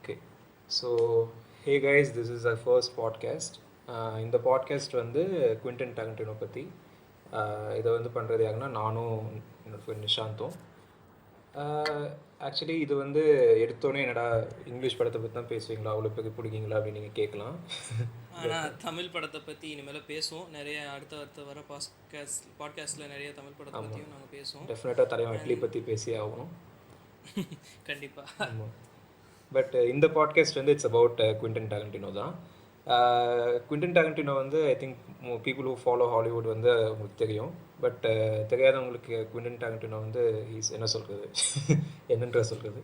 Okay. So, hey guys, this is our first podcast. இந்த podcast வந்து Quinton Tarantino பற்றி இதை வந்து பண்ணுறது யாருன்னா நானும் என்னோட ஃப்ரெண்ட் நிஷாந்தும். ஆக்சுவலி இது வந்து எடுத்தோன்னே என்னடா இங்கிலீஷ் படத்தை பற்றி தான் பேசுவீங்களா, அவ்வளோ பேருக்கு பிடிக்குங்களா அப்படின்னு நீங்கள் கேட்கலாம். ஆனால் தமிழ் படத்தை பற்றி இனிமேல் பேசுவோம். நிறைய அடுத்த வர பாட்காஸ்ட்டில் நிறைய தமிழ் படத்தை பற்றியும் நாங்கள் பேசுவோம். டெஃபினட்டாக தலைவன் அட்லி பற்றி பேசியே ஆகணும். கண்டிப்பாக. ஆமாம். பட் இந்த பாட்காஸ்ட் வந்து இட்ஸ் அபவுட் குவிண்டன் டாரண்டினோ தான். குவிண்டன் டாரண்டினோ வந்து I think people who follow Hollywood வந்து உங்களுக்கு தெரியும். பட் தெரியாதவங்களுக்கு குவிண்டன் டாரண்டினோ வந்து ஹீஸ் என்ன சொல்கிறது என்னன்ற சொல்கிறது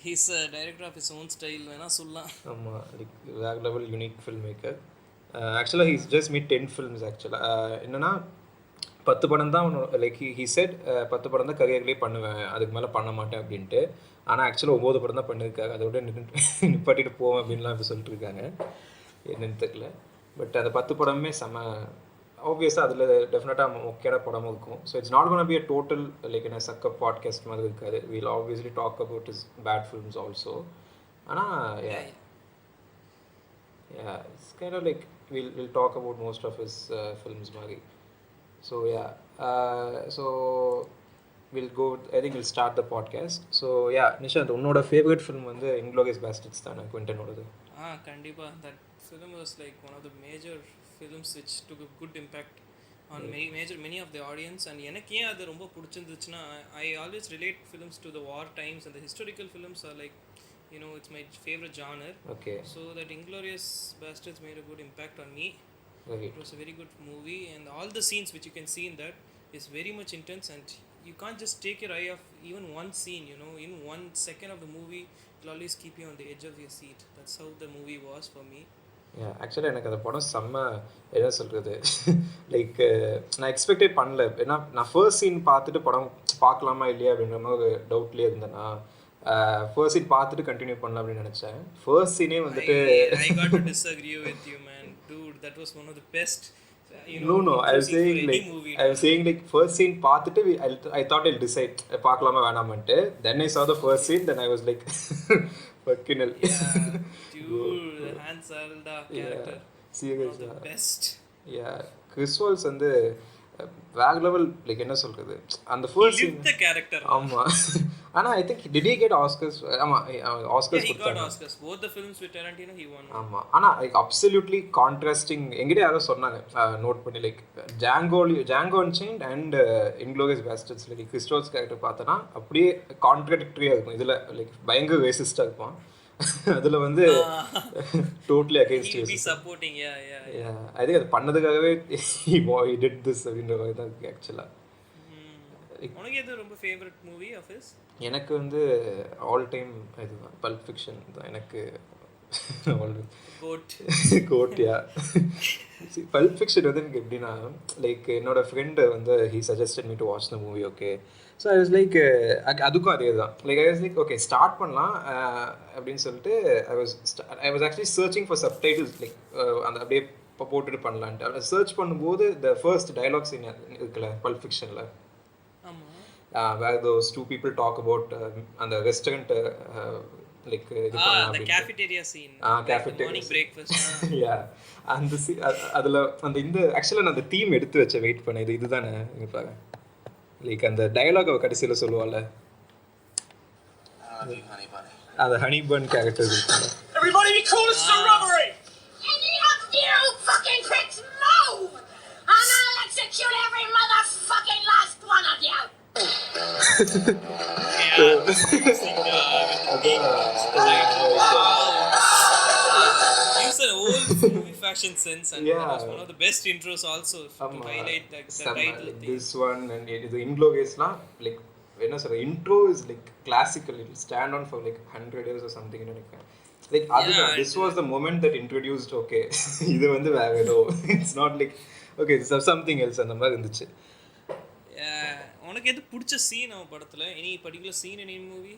he's director of his own style வேணால் சொல்லலாம். ஆமாம், லைக் வேறு லெவல் யூனிக் ஃபில்ம் மேக்கர். ஆக்சுவலாக ஹீஸ் ஜஸ்ட் மீட் 10 ஃபில்ம்ஸ். ஆக்சுவலாக என்னென்னா 10 படம் தான் லைக் ஹீ செட் 10 படம் தான் கரியர்லேயே பண்ணுவேன், அதுக்கு மேலே பண்ண மாட்டேன் அப்படின்ட்டு. ஆனால் ஆக்சுவலாக 9 படம் தான் பண்ணியிருக்காங்க. அதை விட நிப்பாட்டிட்டு போவேன் அப்படின்லாம் இப்போ சொல்லிட்டு இருக்காங்க, என்னன்னு தெரியல. பட் அந்த 10 படமே செம்ம ஆப்வியஸாக அதில் டெஃபினட்டாக முக்கியமான படமும் இருக்கும். So it's not gonna be a total like என்ன சக்கப் பாட்காஸ்ட் மாதிரி இருக்காது. We'll obviously talk about is bad films also. ஆனால் it's kind of like will talk about most of his films மாதிரி. So yeah, so we'll go. I think we'll start the podcast. So yeah, Nishanth, உன்னோட favourite film வந்து Inglourious bastards தானே, குவிண்டனோடது? கண்டிப்பாக. that film was like one of the major films which took a good impact on many of the audience. and எனக்கு ஏன் அது ரொம்ப பிடிச்சிருந்துச்சுன்னா, I always relate films to the war times, and the historical films are like, you know, it's my favorite genre. Okay. So that Inglorious Bastards made a good impact on me. Right. It was a very good movie, and all the scenes which you can see in that is very much intense, and you can't just take your eye off even one scene, you know. In 1 second of the movie, it'll always keep you on the edge of your seat. That's how the movie was for me. ஆக்சுவலாக எனக்கு அந்த படம் செம்ம என்ன சொல்கிறது like நான் எக்ஸ்பெக்டே பண்ணல. ஏன்னா நான் ஃபர்ஸ்ட் சீன் பார்த்துட்டு படம் பார்க்கலாமா இல்லையா அப்படின்ற மாதிரி ஒரு டவுட்லேயே இருந்தேன்னா, ஃபர்ஸ்ட் சீன் பார்த்துட்டு கண்டினியூ பண்ணலாம் அப்படின்னு நினச்சேன். ஃபர்ஸ்ட் சீனே வந்துட்டு I got to disagree with you, man. Dude, that was one of the best. No, I was saying like first scene பார்த்துட்டு I thought I'll decide பார்க்கலாமா வேணாமான்ட்டு. Then I saw the first scene, then I was like fucking hell. Dude, the Hans Alda character. Seriously. The best. Yeah, Chris Waltz வந்து வேற level like என்ன சொல்றது அந்த first scene the character. ஆமா. ஆனா I think did he get Oscars? ஆமா, Oscars he got Oscars. Both the films with Tarantino he won. ஆமா. ஆனா like absolutely contrasting. எங்கிட்ட யாரோ சொன்னாங்க நோட் பண்ணி like Django Unchained and Inglourious Basterds like Chris Waltz character பார்த்தனா அப்படியே கான்ட்ராடிக்டரியா இருக்கும். இதுல லைக் பயங்கர ரேசிஸ்டா இருப்பான், அதுல வந்து totally against you. Be supporting. Yeah. I think அது பண்ணதுக்காகவே he did this அப்படின்ற மாதிரி தான் இருக்கு ஆக்சுவலா. உனக்கு எது ரொம்ப ஃபேவரட் மூவி ஆஃப் ஹிஸ்? எனக்கு வந்து ஆல் டைம் இதுதான் பல்ப் ஃபிக்ஷன் தான் எனக்கு கோட்டியா. பல்ப் ஃபிக்ஷன் வந்து எனக்கு எப்படின்னா லைக் என்னோட ஃப்ரெண்டு வந்து he suggested me to watch the movie. Okay, so I was like அதுக்கும் அதே தான் like I was like okay start பண்ணலாம் அப்படின்னு சொல்லிட்டு I was actually searching for subtitles like அந்த அப்படியே இப்போ போட்டுட்டு பண்ணலான்ட்டு அதை சர்ச் பண்ணும்போது த ஃபர்ஸ்ட் டயலாக் சீன் இருக்குல்ல பல்ப் ஃபிக்ஷனில், where those two people talk about அந்த ரெஸ்டாரண்ட் லைக் இது பண்ணலாம் the cafeteria scene, cafeteria morning breakfast. yeah, அந்த அதுல அந்த இந்த ஆக்சுவலா நான் அந்த தீம் எடுத்து வச்ச வெயிட் பண்ண இதுதானே இங்க பாருங்க லைக் அந்த டயலாக் அவ கடைசியில சொல்லுவாள்ல அந்த ஹனி பன் கேரக்டர் இருக்குல்ல, everybody be cool, it's a robbery. Any of you fucking pricks move and I'll execute every motherfucking last one of you. Use an old movie fashion sense, and that was one of the best intros also to highlight the title thing. This one and the Ingloriously like என்ன சொல்ற intro is like classical, it will stand on for like 100 years or something in a like this was the moment that introduced okay இது வந்து வேற ஏதோ it's not like okay this is something else அந்த மாதிரி இருந்துச்சு. உனக்கு எது பிடிச்ச சீன் அவன் படத்தில்? Any particular scene in movie?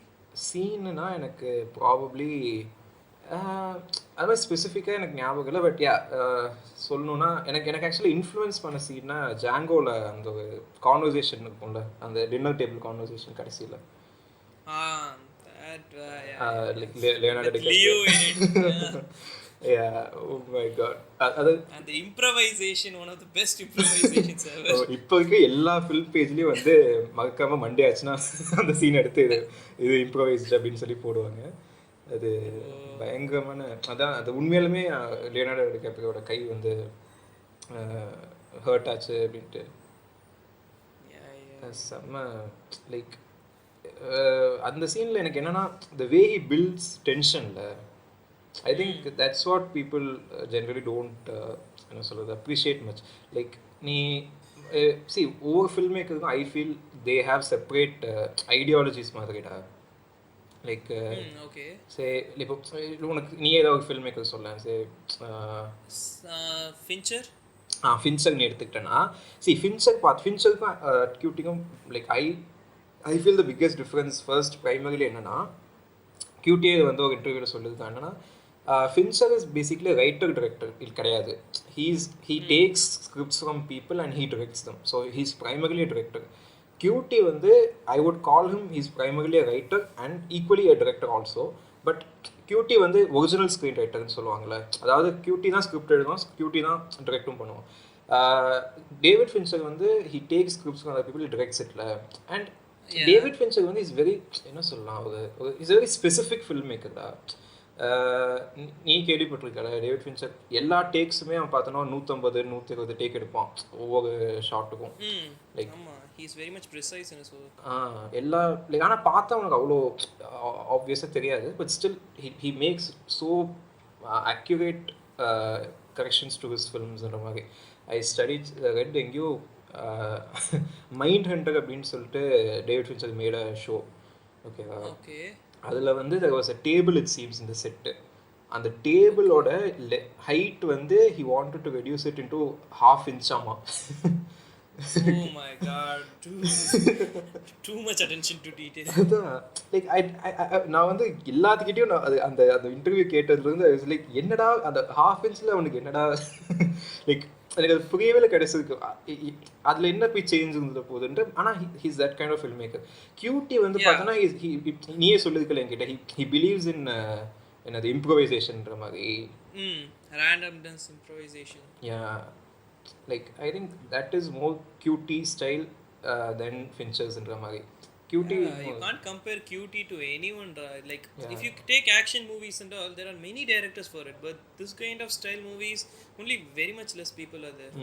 சீனுனா எனக்கு ப்ராபப்ளி அது ஸ்பெசிஃபிக்காக எனக்கு ஞாபகம் இல்லை. பட் யா சொல்லணுன்னா எனக்கு ஆக்சுவலி இன்ஃப்ளூயன்ஸ் பண்ண சீன்னா ஜாங்கோவில் அந்த ஒரு கான்வர்சேஷன் இருக்கும்ல, அந்த டின்னர் டேபிள் கான்வர்சேஷன் கடைசியில். like Leonardo with Leo DiCaprio. in it. Yeah, oh my god. அது And the improvisation, one of the best improvisations ever. இப்போ இருக்க எல்லா ஃபில்ம் பேஜ்லேயும் வந்து மறக்காம மண்டே ஆச்சுன்னா அந்த சீன் எடுத்து இது இம்ப்ரோவைஸ்ட் அப்படின்னு சொல்லி போடுவாங்க. அது பயங்கரமான அதான் அது உண்மையாலுமே லியோனார்டோ டிகாப்ரியோட கை வந்து ஹர்ட் ஆச்சு அப்படின்ட்டு செம்ம லைக் அந்த சீனில் எனக்கு என்னென்னா த வே ஹி பில்ட்ஸ் டென்ஷனில் I think that's what people generally don't என்ன சொல்கிறது appreciate much. Like நீ see ஒவ்வொரு ஃபில்மேக்கருக்கும் I feel they have separate ideologies மாதிரிடா. லைக் சே இப்போ உனக்கு நீ ஏதாவது ஒரு ஃபில்மேக்கர் சொல்ல சே ஃபின்ச்சர் நீ எடுத்துக்கிட்டேன்னா ஃபின்ச்சருக்கும் கியூட்டிக்கும் like I feel the biggest difference first primarily என்னென்னா கியூட்டியே வந்து ஒரு இன்டர்வியூவில் சொல்லியிருக்காங்க என்னன்னா Fincher is basically writer director இது கிடையாது. He takes scripts from people and he directs them. So he's primarily director. QT வந்து I would call him he's primarily writer and equally a director also. But QT வந்து original screen ரைட்டர்னு சொல்லுவாங்கள்ல, அதாவது cutie தான் script எழுதுவோம், cutie தான் டிரெக்டும் பண்ணுவோம். டேவிட் ஃபின்ச்சர் வந்து he takes scripts from other people directs இட்ல. அண்ட் டேவிட் ஃபின்ச்சர் வந்து இஸ் வெரி என்ன சொல்லலாம் ஒரு is very specific film maker தான். நீ கேள்விப்பட்டிருக்கல டேவிட் ஃபின்ச்சர் எல்லா டேக்ஸுமே அவன் பார்த்தோன்னா 150-120 டேக் எடுப்பான் ஒவ்வொரு ஷாட்டுக்கும். லைக் எல்லா லைக் ஆனால் பார்த்தா அவனுக்கு அவ்வளோ ஆப்வியஸாக தெரியாது. But still he makes so accurate corrections to his ஃபில்ம்ஸ்ன்ற மாதிரி. ஐ ஸ்டடிட் ரெட் எங்கேயோ மைண்ட் ஹண்டர் அப்படின்னு சொல்லிட்டு David Fincher made a show. ஓகேவா? அதில் வந்து there was a table it seems in the set. அந்த டேபிளோட ஹைட் வந்து he wanted to reduce it into 1/2 inch ஆமா. Oh my god, too much attention to detail. Like நான் வந்து எல்லாத்துக்கிட்டையும் நான் அந்த அந்த இன்டர்வியூ கேட்டதுலேருந்து லைக் என்னடா அந்த 1/2 inchல அவனுக்கு என்னடா லைக் எனக்கு அது புரியவே கிடைச்சதுக்கு அதில் என்ன போய் சேஞ்ச் இருந்தது போகுதுன்ட்டு. ஆனால் he's that kind of film maker. Q T வந்து பார்த்தோன்னா நீயே சொல்லியிருக்கல என்கிட்ட ஹி பிலீவ்ஸ் இன் என்னது இம்ப்ரோவைசேஷன்ற மாதிரி. randomness improvisation. Yeah, like I think that is more Cutie style than Fincher's-ன்ற மாதிரி. Cutie you can't compare Cutie to anyone, like if you take action movies and all, there are many directors for it, but this kind of style movies only very much less people are there.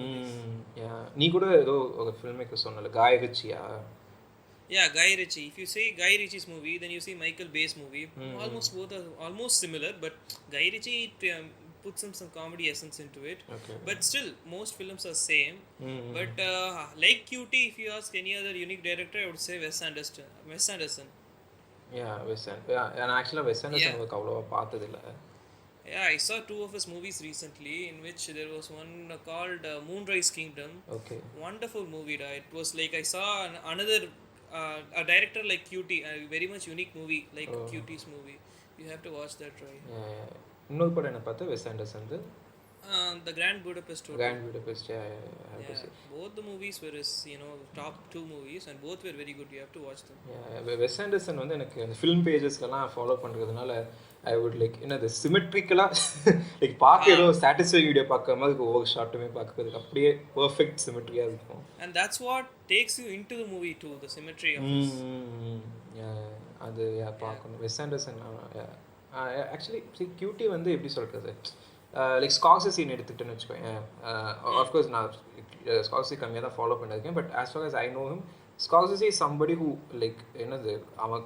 Yeah, நீ கூட ஏதோ ஒரு film maker சொன்னல காய் ரிச்சியா? Yeah, Guy Ritchie. If you say Guy Ritchie's movie, then you see Michael Bay's movie. Almost both are almost similar, but Guy Ritchie puts some comedy essence into it. Okay. But still, most films are same. But like Cutie, if you ask any other unique director, I would say Wes Anderson. Yeah, Wes Anderson. Yeah, and actually Wes Anderson எனக்கு அவ்வளவா பார்த்ததில்லை. Yeah, I saw 2 of his movies recently, in which there was one called Moonrise Kingdom. Okay. Wonderful movie, right? It was like I saw another a director like Cutie, a very much unique movie like Cutie's movie. You have to watch that, right? Yeah. இன்னொரு படம் என்ன பார்த்தா வெஸ் Anderson The Grand Budapest Hotel. Grand Budapest, yeah, I have to say. Both the movies were his, top 2 movies, and both were very good. You have to watch them. Yeah, Wes Anderson வந்து எனக்கு அந்த film பேஜஸ்லாம் follow பண்ணுறதுனால I would like என்னது சிமெட்ரிக்கலாக like பார்க்க ஏதோ satisfying video பார்க்குற மாதிரி ஒவ்வொரு ஷாட்டுமே பார்க்கறதுக்கு அப்படியே பர்ஃபெக்ட் சிமெட்ரியாக இருக்கும். And that's what takes you into the movie too, the symmetry of it. அது பார்க்கணும். வெஸ் ஆண்டர்சன் ஆக்சுவலி கியூட்டி வந்து எப்படி சொல்கிறது லைக் ஸ்கார்செஸின்னு எடுத்துக்கிட்டேன்னு வச்சுக்கோங்க. ஆஃப்கோர்ஸ் நான் ஸ்கார்செஸி கம்மியாக தான் ஃபாலோ பண்ணியிருக்கேன். But as for as I know him, Scorsese is somebody who like என்னது அவன்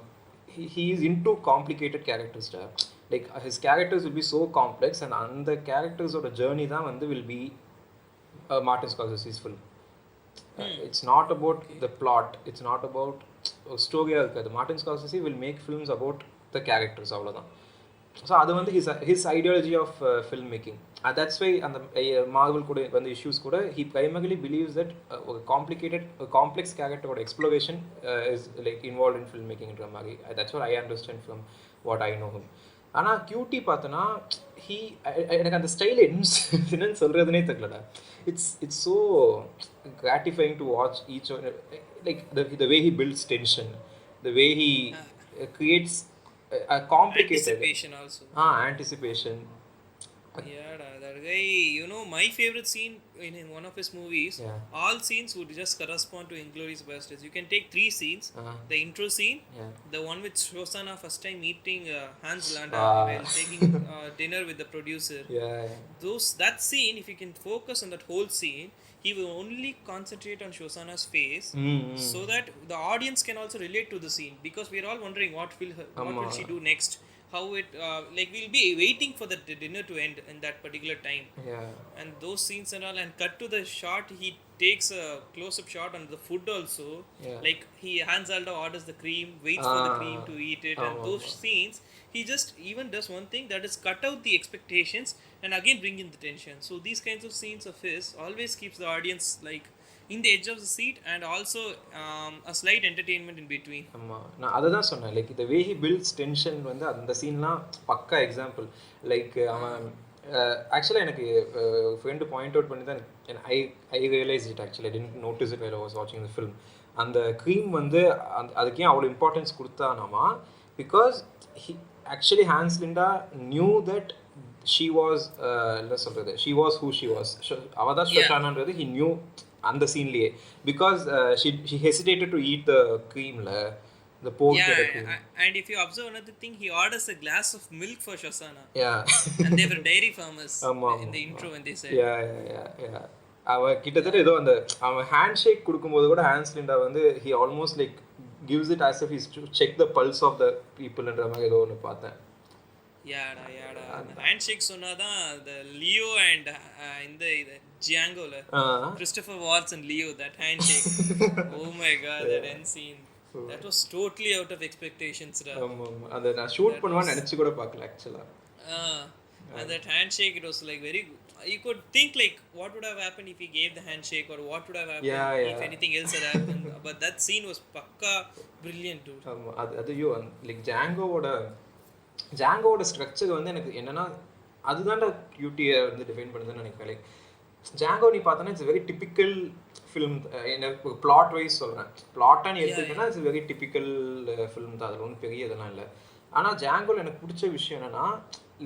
he is into complicated characters. Like his characters will be so complex, and அந்த characters ஓட journey தான் வந்து will be Martin Scorsese's film. It's not about the plot, it's not about ஸ்டோரியாக இருக்காது. Martin Scorsese will make films about the characters, அவ்வளோதான். So அது வந்து his ideology of film making. That's why அந்த Marvel கூட வந்து இஷ்யூஸ் கூட he primarily believes that ஒரு complex character exploration is like involved in film making-ன்ற மாதிரி. That's what I understand from what I know him. ஆனால் cutie பார்த்தோன்னா எனக்கு அந்த ஸ்டைல் என்னன்னு சொல்கிறதுனே தெரியலடா. It's so gratifying to watch each one, like the way he builds tension, the way he creates complicated. Anticipation also. Anticipation. Yeah, that guy, you know, my favorite scene in one of his movies, Yeah. all scenes would just correspond to Inglourious Basterds. You can take 3 scenes. The intro scene, Yeah. the one with Shosanna first time meeting Hans Landa while taking dinner with the producer. Yeah. That scene, if you can focus on that whole scene, he will only concentrate on Shosanna's face, so that the audience can also relate to the scene, because we are all wondering what will she do next, how it like we'll be waiting for the dinner to end in that particular time. Yeah. And those scenes and all, and cut to the shot, he takes a close-up shot on the food also. Yeah. Like Hans Alda orders the cream, waits for the cream to eat it, and those scenes, he just even does one thing, that is cut out the expectations and again bring in the tension. So these kinds of scenes of his always keeps the audience like in the edge of the seat, and also a slight entertainment in between. ஆமாம், நான் அதை தான் சொன்னேன். Like the way he builds tension வந்து அந்த சீன்லாம் பக்கா example. Like அவன் ஆக்சுவலாக எனக்கு ஃப்ரெண்டு பாயிண்ட் அவுட் பண்ணி தான் I realise it. Actually I didn't notice it while I was watching the film. அந்த க்ரீம் வந்து அதுக்கு ஏன் அவ்வளோ இம்பார்ட்டன்ஸ் கொடுத்தானாமா, because he actually Hans Linda knew that she was என்ன சொல்கிறது, she was who she was. அவள் தான் ஷோஷானான்றது he knew அந்த சீன்லேயே, because she hesitated to eat the creamல, the pork cream. And if you observe another thing, he orders a glass of milk for Shosanna. Yeah. And they were dairy farmers in the intro when they said. Yeah. அவன் கிட்டத்தட்ட ஏதோ அந்த அவன் hand shake கொடுக்கும்போது கூட Hans Linda வந்து he almost like gives it as if he's to check the pulse of the peopleன்ற மாதிரி ஏதோ ஒன்று பார்த்தேன். யாடா அந்த ஹேண்ட் ஷேக் சொன்னாதான் the Leo and இந்த Djangoல Christopher Waltz and Leo, that handshake. Oh my god, that end scene, that was totally out of expectations. அதை நான் shoot பண்ணுவான்னு நினைச்சு கூட பார்க்கல ஆக்சுவலா. And that handshake, it was like very, you could think like what would have happened if he gave the handshake, or what would have happened if anything else had happened. But that scene was pakka brilliant, dude. அதையோ like ஜாங்கோட structure வந்து எனக்கு என்னன்னா அதுதான் கியூட்டியை வந்து define பண்ணுதுன்னு நினைக்கிறேன். Like Django நீ பார்த்தோன்னா இட்ஸ் வெரி டிபிக்கல் ஃபிலிம். எனக்கு பிளாட் வைஸ் சொல்கிறேன், பிளாட்டாக நீ எடுத்துக்கிட்டேன்னா இட்ஸ் வெரி டிபிக்கல் ஃபிலிம் தான், அதில் ஒன்றும் பெரிய இதெல்லாம் இல்லை. ஆனால் ஜாங்கோவில் எனக்கு பிடிச்ச விஷயம் என்னென்னா,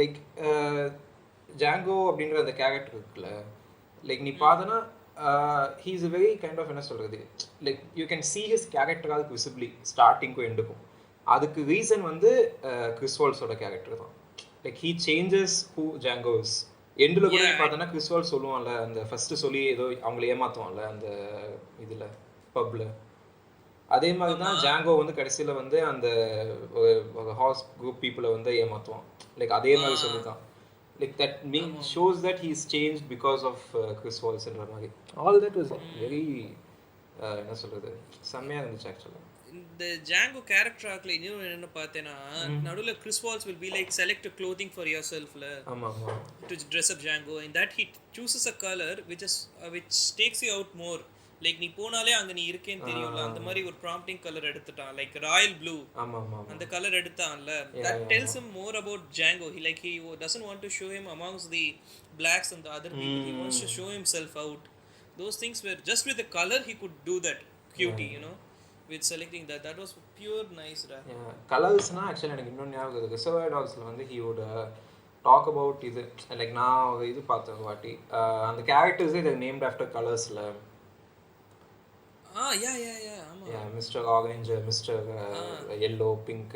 லைக் ஜாங்கோ அப்படின்ற அந்த கேரக்டர் இருக்குல்ல, லைக் நீ பார்த்தோன்னா he is a very kind of என்ன சொல்கிறது, like you can see his character as visibly ஸ்டார்டிங்க்கும் எண்டுக்கும். அதுக்கு ரீசன் வந்து கிறிஸ் வால்ஸோட கேரக்டர் தான். Like he changes who Django is. எண்டில் கூட பார்த்தோன்னா கிறிஸ் வால்ஸ் சொல்லுவான்ல, அந்த ஃபஸ்ட்டு சொல்லி ஏதோ அவங்கள ஏமாற்றுவான்ல அந்த இதில் பப்பில், அதே மாதிரி தான் ஜாங்கோ வந்து கடைசியில் வந்து அந்த ஹார்ஸ் குரூப் பீப்புளை வந்து ஏமாற்றுவான். லைக் அதே மாதிரி சொல்லி தான். Like that shows that he's changed because of Chris Waltz and மாதிரி. All that was very என்ன சொல்றது, செம்மையா இருந்துச்சு ஆக்சுவலா. The Django character arc இன்னும் என்ன பார்த்தேன்னா, நடுவுல Chris Waltz will be like select a clothing for yourself ஆமா to dress up Django, and that he chooses a color which takes you out more. Like நீ போனாலே அங்க நீ இருக்கேன்னு தெரியும்ல, அந்த மாதிரி ஒரு ப்ராம்ப்டிங் கலர் எடுத்துட்டான், லைக் ராயல் ப்ளூ. அந்த colour எடுத்தான்ல, that tells him more about Django. He doesn't want to show him amongst the blacks and the other people. He wants to show himself out. Those things were just with the color he could do that cutie, you know, with selecting that was pure nice. கலர்ஸ்னா actually எனக்கு இன்னொன்று ஞாபகம் இருக்குது. Reservoir டாக்ஸில் வந்து he would talk about இது, like நான் இது பார்த்தேன் வாட்டி, அந்த கேரக்டர்ஸே இதை நேம்ட் ஆஃப்டர் கலர்ஸில். Mr. Orange, Mr. Yellow, Pink.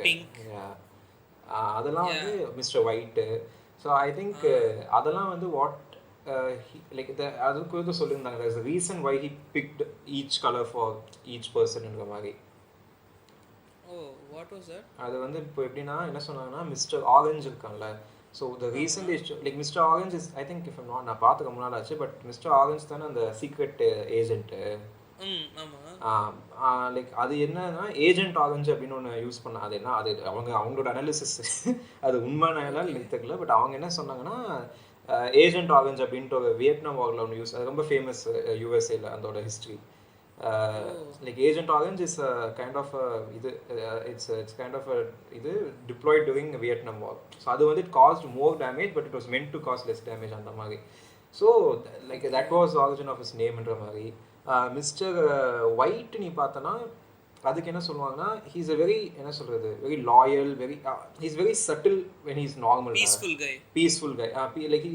அதெல்லாம் வந்து Mr. White. So I think அதெல்லாம் வந்து what like அதுக்கு வந்து சொல்லியிருந்தாங்க, there's a reason why he picked each color for each person ன்ற மாதிரி. What was that? அது வந்து இப்போ எப்படின்னா என்ன சொன்னாங்கன்னா, மிஸ்டர் ஆரஞ்ச் இருக்கான்ல, so the reason is like mister orange is, I think if நான் பார்த்துக்க முன்னாடி ஆச்சு, பட் மிஸ்டர் ஆரஞ்ச் தானே அந்த சீக்ரெட் ஏஜென்ட்டு. லைக் அது என்னன்னா ஏஜென்ட் ஆரஞ்சு அப்படின்னு ஒன்று யூஸ் பண்ண, அது என்ன அது அவங்களோட அனாலிசிஸ் அது உண்மையான தெரியல, பட் அவங்க என்ன சொன்னாங்கன்னா ஏஜென்ட் ஆரஞ்சு அப்படின்ட்டு ஒரு வியட்நாம் வாரில் ஒன்று யூஸ், அது ரொம்ப ஃபேமஸ் யூஎஸ்ஏல அதோட history. Like agent orange is kind of இது இட்ஸ் கைண்ட் ஆஃப் இது deployed during Vietnam war. So அது வந்து it cost more damage, but it was meant to cost less damage அந்த மாதிரி. So like that was origin of his நேம்ன்ற மாதிரி. Mr white நீ பார்த்தோன்னா அதுக்கு என்ன சொல்லுவாங்கன்னா ஹீஸ் அ வெரி என்ன சொல்கிறது very loyal very he's very subtle when he's normal peaceful guy like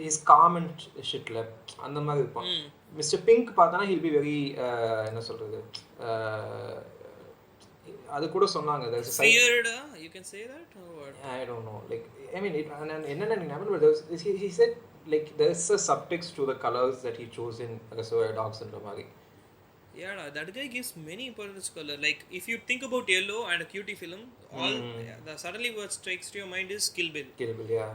he's calm and ஷிட்ல அந்த மாதிரி இருப்பான். மிஸ்டர் பிங்க் பார்த்தானா ஹில் பி வெரி என்ன சொல்கிறது அது கூட சொன்னாங்க you can say that or what? I don't know like I mean என்னென்ன எனக்கு he said like there's a subtext to the colors that he chose in Reservoir Dogs and மாதிரி. Yeah, that guy gives many importance color. Like if you think about yellow and a cutie film, all suddenly what strikes to your mind is Kill Bill. Yeah.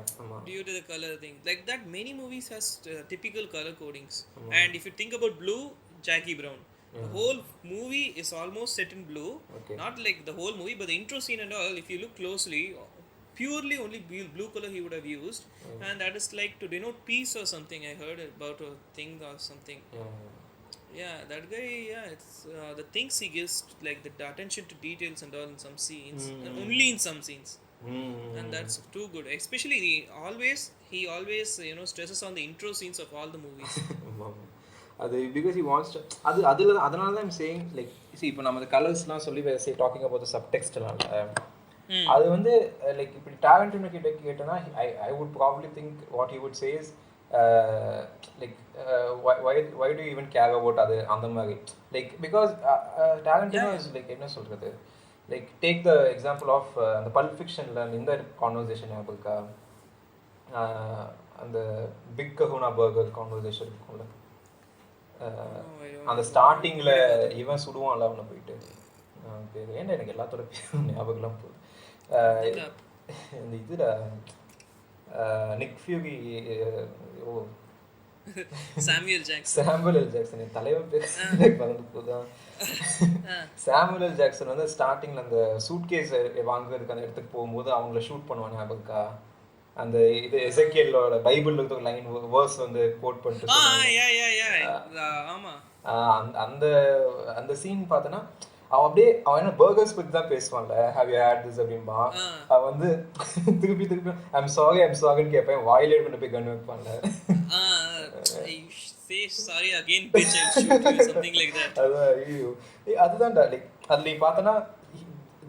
Due to the color thing, like that, many movies has typical color codings. And if you think about blue, Jackie Brown. The whole movie is almost set in blue. Okay. Not like the whole movie, but the intro scene and all. If you look closely, purely only blue color he would have used, and that is like to denote peace or something. I heard about a thing or something. Yeah, that guy. Yeah, it's the things he gives, like the attention to details and all in some scenes, and only in some scenes, and that's too good. Especially he always stresses on the intro scenes of all the movies. அது because he wants to அதனால தான் I'm saying like see இப்போ நம்ம கலர்ஸ்லாம் சொல்லி talking about the subtext எல்லாம் அது வந்து like இப்படி Tarantino கிட்ட கேட்டனா I would probably think what he would say is like why do you even care about அது அந்த மாதிரி like because Tarantino is like என்ன சொல்றது like take the example of the Pulp Fictionல இந்த conversation ஞாபகம் இருக்கா அந்த பிக் கஹூனா பர்கர் கான்வர்சேஷன் இருக்கும்ல அந்த ஸ்டார்டிங்ல இவன் சுடுவான்ல அவனை போயிட்டு பேர் ஏன்டா எனக்கு எல்லாத்தோட பேரும் ஞாபகம்லாம் போகுது இந்த இதுல நிக் ஃபியூரி சாமுவேல் ஜாக்சன் என் தலைவன் பேர் மறந்து போதான் சாமுவேல் எல் ஜாக்சன் வந்து ஸ்டார்டிங்ல அந்த சூட்கேஸ் வாங்குறதுக்கு அந்த இடத்துக்கு போகும்போது அவங்கள ஷூட் பண்ணுவாங்க ஞாபகம்க்கா அந்த இது எசேக்கியேலோட பைபிள்ல இருக்க லைன் வேர்ஸ் வந்து கோட் பண்ணிட்டு ஆமா அந்த அந்த சீன் பார்த்தனா அவன் என்ன பர்கர்ஸ் பத்தி தான் பேசுவான்ல ஹேவ் யூ ஹேட் திஸ் அப்படின்பா அவன் வந்து திருப்பி ஐம் சாரின்னு கேட்பேன் வாயிலே கொண்டு போய் கன் வைப்பான்ல sorry again bitch I'll shoot you something like that அதுதான்டா லைக் அதுல நீ பார்த்தனா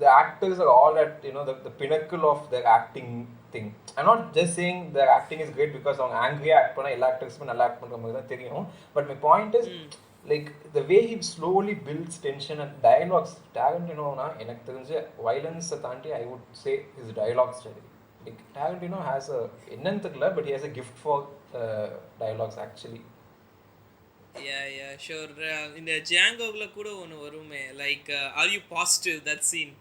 the actors are all at the pinnacle of their acting thing. I'm not just saying their acting is great because அவங்க angry act பண்ணா எல்லா actors நல்லா act பண்ற மாதிரி தான் தெரியும், but my point is like the way he slowly builds tension and dialogues. Tarantino na எனக்கு தெரிஞ்ச violence தாண்டி I would say his dialogue study. Like Tarantino has a என்னன்னு தெரியல but he has a gift for dialogues actually. Yeah sure. In the Django la kuda one varume like are you positive, that scene,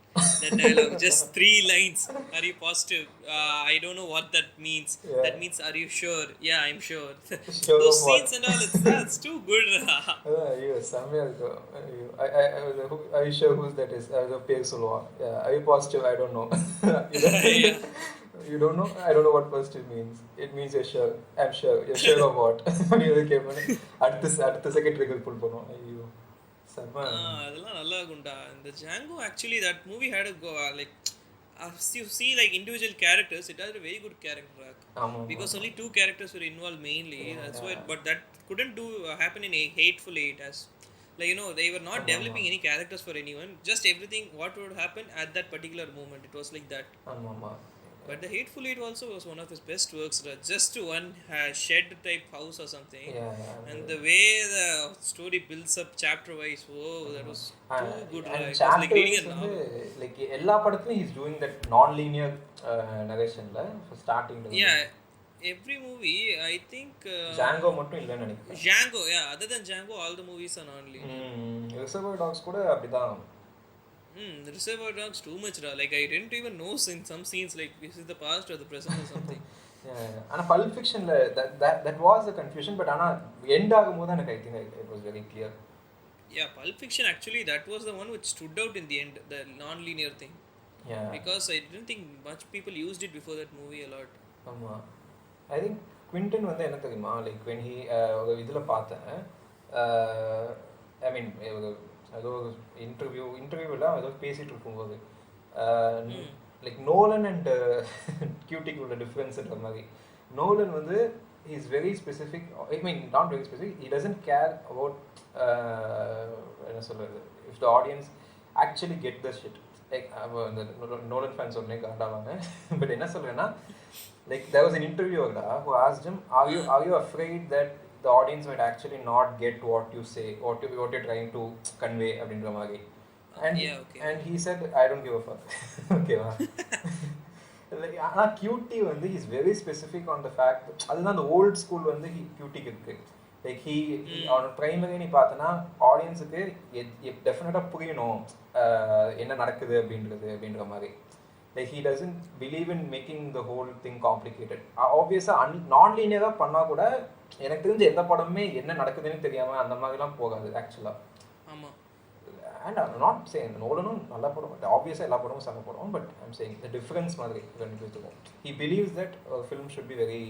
that dialogue, just 3 lines, are you positive, I don't know what that means. That means are you sure? Yeah, I'm sure. Those scenes and all, it's too good. Are you sure who's that is? பேர் சொல்லுவான். Are you positive? I don't know. You don't know? I don't know what positive means. It means you're sure. I'm sure. You're sure of what? அடுத்த second trigger புல் பண்ணுவோம். ஐயோ சம அதெல்லாம் நல்லா இருக்கும்டா. இந்த Django actually that movie had a go like you see like individual characters, it had a very good character arc. Because only 2 characters were involved mainly. That's why, but that couldn't happen in a Hateful Eight as like they were not developing any characters for anyone, just everything what would happen at that particular moment, it was like that. But the Hateful Eight also was one of his best works. Just one shed type house or something, and the way the story builds up chapter wise, that was too good. It was like reading a novel. Like எல்லா படத்துலயும் he's doing that non-linear narration la for starting. Every movie I think Django மட்டும் இல்லன்னு நினைக்கிறேன். Django, other than Django all the movies are non-linear. Reservoir Dogs கூட அப்படிதான். The Reservoir Dogs too much like I didn't even know in some scenes like this is the past or the present or something. And Pulp Fiction that was a confusion, but ana end ஆகும்போது எனக்கு I think it was very clear. Pulp Fiction actually that was the one which stood out in the end, the non-linear thing. Because I didn't think much people used it before that movie a lot. I think Quentin வந்து என்ன தெரியுமா like when he இதுல பார்த்தேன் I mean ஏதோ இன்டர்வியூல ஏதோ பேசிட்டு இருக்கும்போது லைக் நோலன் அண்ட் கியூட்டிக்கு உள்ள டிஃப்ரென்ஸ்ன்ற மாதிரி நோலன் வந்து he is very specific, I mean not very specific, he doesn't care about என்ன சொல்றது if the audience actually get the shit. Like the Nolan fans ஒன்னே காண்டாவாங்க. But என்ன சொல்றேன்னா, like there was an interviewer who asked him, are you afraid that the audience might actually not get what you say, what you're trying to convey அப்படின்ற மாதிரி. And he said, I don't give a fuck. Okay வா. Like ஆனா QT வந்து he's very specific on the fact, அதுதான் அந்த old school வந்து QT இருக்கு. Like he on primary நீ பார்த்தனா ஆடியன்ஸுக்கு டெஃபினட்டாக புரியணும் என்ன நடக்குது அப்படின்ற மாதிரி. Like he doesn't believe in making the whole thing complicated. Obviously non-linear பண்ணா கூட எனக்கு தெரிஞ்ச எந்த படமுமே என்ன நடக்குதுன்னு தெரியாம அந்த மாதிரிலாம் போகாது ஆக்சுவலா. ஆமா. And I'm not saying Nolanum நல்ல படம், obviously எல்லா படமும் சம படம், but I'm saying the difference மாதிரி ரெண்டு பேத்துக்கும். He believes that a film should be very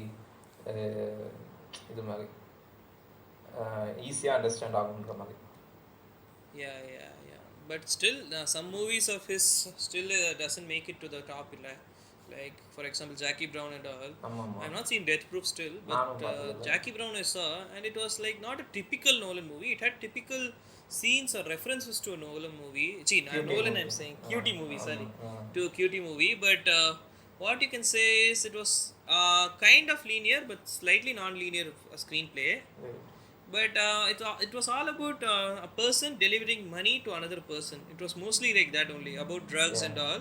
இது மாதிரி easier understand ஆகும்ன்ற மாதிரி. Yeah. But still some movies of his still doesn't make it to the top, like for example Jackie Brown and all. I've not seen Death Proof still, but Jackie Brown I saw, and it was like not a typical Nolan movie. It had typical scenes or references to a Nolan movie. Nolan movie. I'm saying QT movie, sorry. To a QT movie, but what you can say is it was kind of linear but slightly non-linear screenplay. Right. But it was all about a person delivering money to another person. It was mostly like that only, about drugs and all.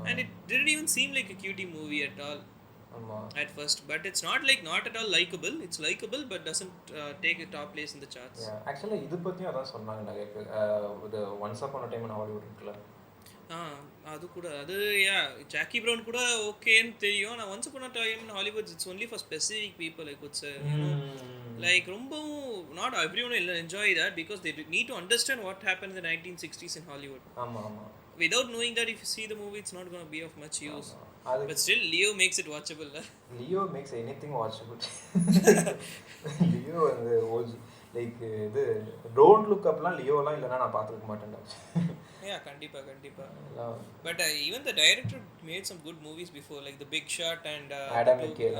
And it didn't even seem like a cutie movie at all at first. But it's not at all likable. It's likable but doesn't take a top place in the charts. Yeah, actually இது பத்தியும் அதான் சொன்னாங்க நிறைய பேர். the Once Upon a Time in Hollywood இருக்குல்ல, அது கூட அது ஜாக்கி ப்ரவுன் கூட ஓகேன்னு தெரியும். நான் Once Upon a Time in Hollywood it's only for specific people, I could say, you know. Like ரொம்பவும் not everyone will enjoy that because they need to understand what happened in the 1960s in Hollywood. ஆமா. Without knowing that, if you see the movie, it's not going to be of much use. But still, Leo makes it watchable. Leo makes anything watchable. Leo and the old, like இது Don't Look Upலாம் லியோலாம் இல்லைன்னா நான் பார்த்துருக்க மாட்டேன்டா. Yeah, kandipa. But even the director made some good movies before, like The Big Shot and Adam McKay.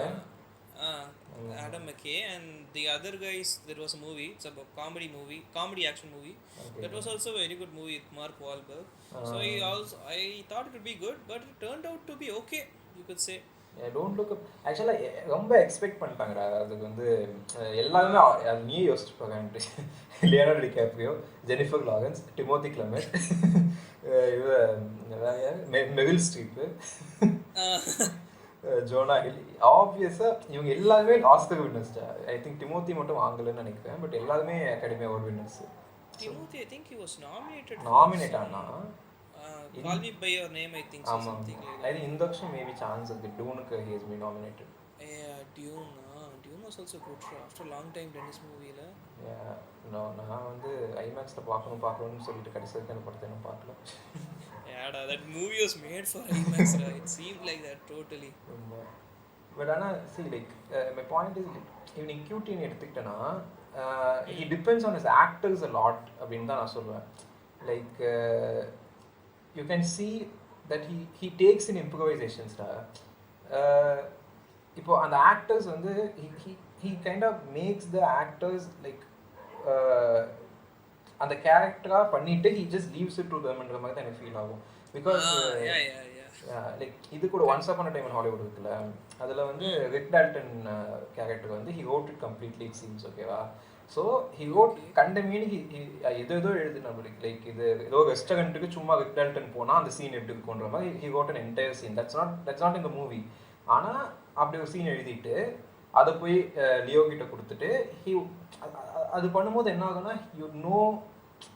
Adam McKay, and the other guys, there was a movie, it's a comedy action movie. Okay. That was also a very good movie with Mark Wahlberg. So I thought it would be good, but it turned out to be okay, you could say. Yeah, Don't Look Up actually ரொம்ப expect பண்ணிட்டாங்கடா. அதுக்கு வந்து எல்லாருமே நீயே யோசிச்சு பார்க்கன்ட்டு Leonardo DiCaprio, Jennifer Lawrence, Timothy Clement, Meryl Streep, Jonah Hill. ஆப்வியஸா இவங்க எல்லாருமே Oscar winners. I think Timothy மட்டும் வாங்கலன்னு நினைக்கிறேன், பட் எல்லாருமே academy award winners. Timothy, I think he was nominated ஆனா Call Me By Your Name, I think so, something like that. I think in the auction maybe chance of the Dune he has been nominated. Yeah, Dune was also good after a long time Dennis movie la. Yeah, நான் வந்து IMAX ல பார்க்கணும்னு சொல்லிட்டு கடைசில இருக்க படத்தை நான் பார்க்கல. Yeah, that movie was made for IMAX, right? It seemed like that totally. But ana see like my point is even in QT ன்னு எடுத்துக்கிட்டனா he depends on his actors a lot அப்படினு தான் நான் சொல்லுவேன். Like you can see that he takes in improvisations. இப்போ அந்த actors வந்து he kind of makes the actors like அந்த கேரக்டரா பண்ணிட்டு he just leaves it to them ன்ற மாதிரி தான் எனக்கு ஃபீல் ஆகும். Because like இது கூட Once Upon a Time in Hollywood இருக்குல்ல, அதுல வந்து ரிக் டால்டன் கேரக்டர் வந்து he wrote it completely, it seems, ஓகேவா. ஸோ he wrote கண்டமீனி ஏதோ எழுதுனா லைக் இது ஏதோ ரெஸ்டாரண்ட்டுக்கு சும்மா ரிக் டால்டன் போனால் அந்த சீன் எப்படி இருக்குன்ற மாதிரி he wrote an entire scene. That's not in the movie. ஆனால் அப்படி ஒரு சீன் எழுதிட்டு அதை போய் லியோ கிட்ட கொடுத்துட்டு அது பண்ணும்போது என்ன ஆகும்னா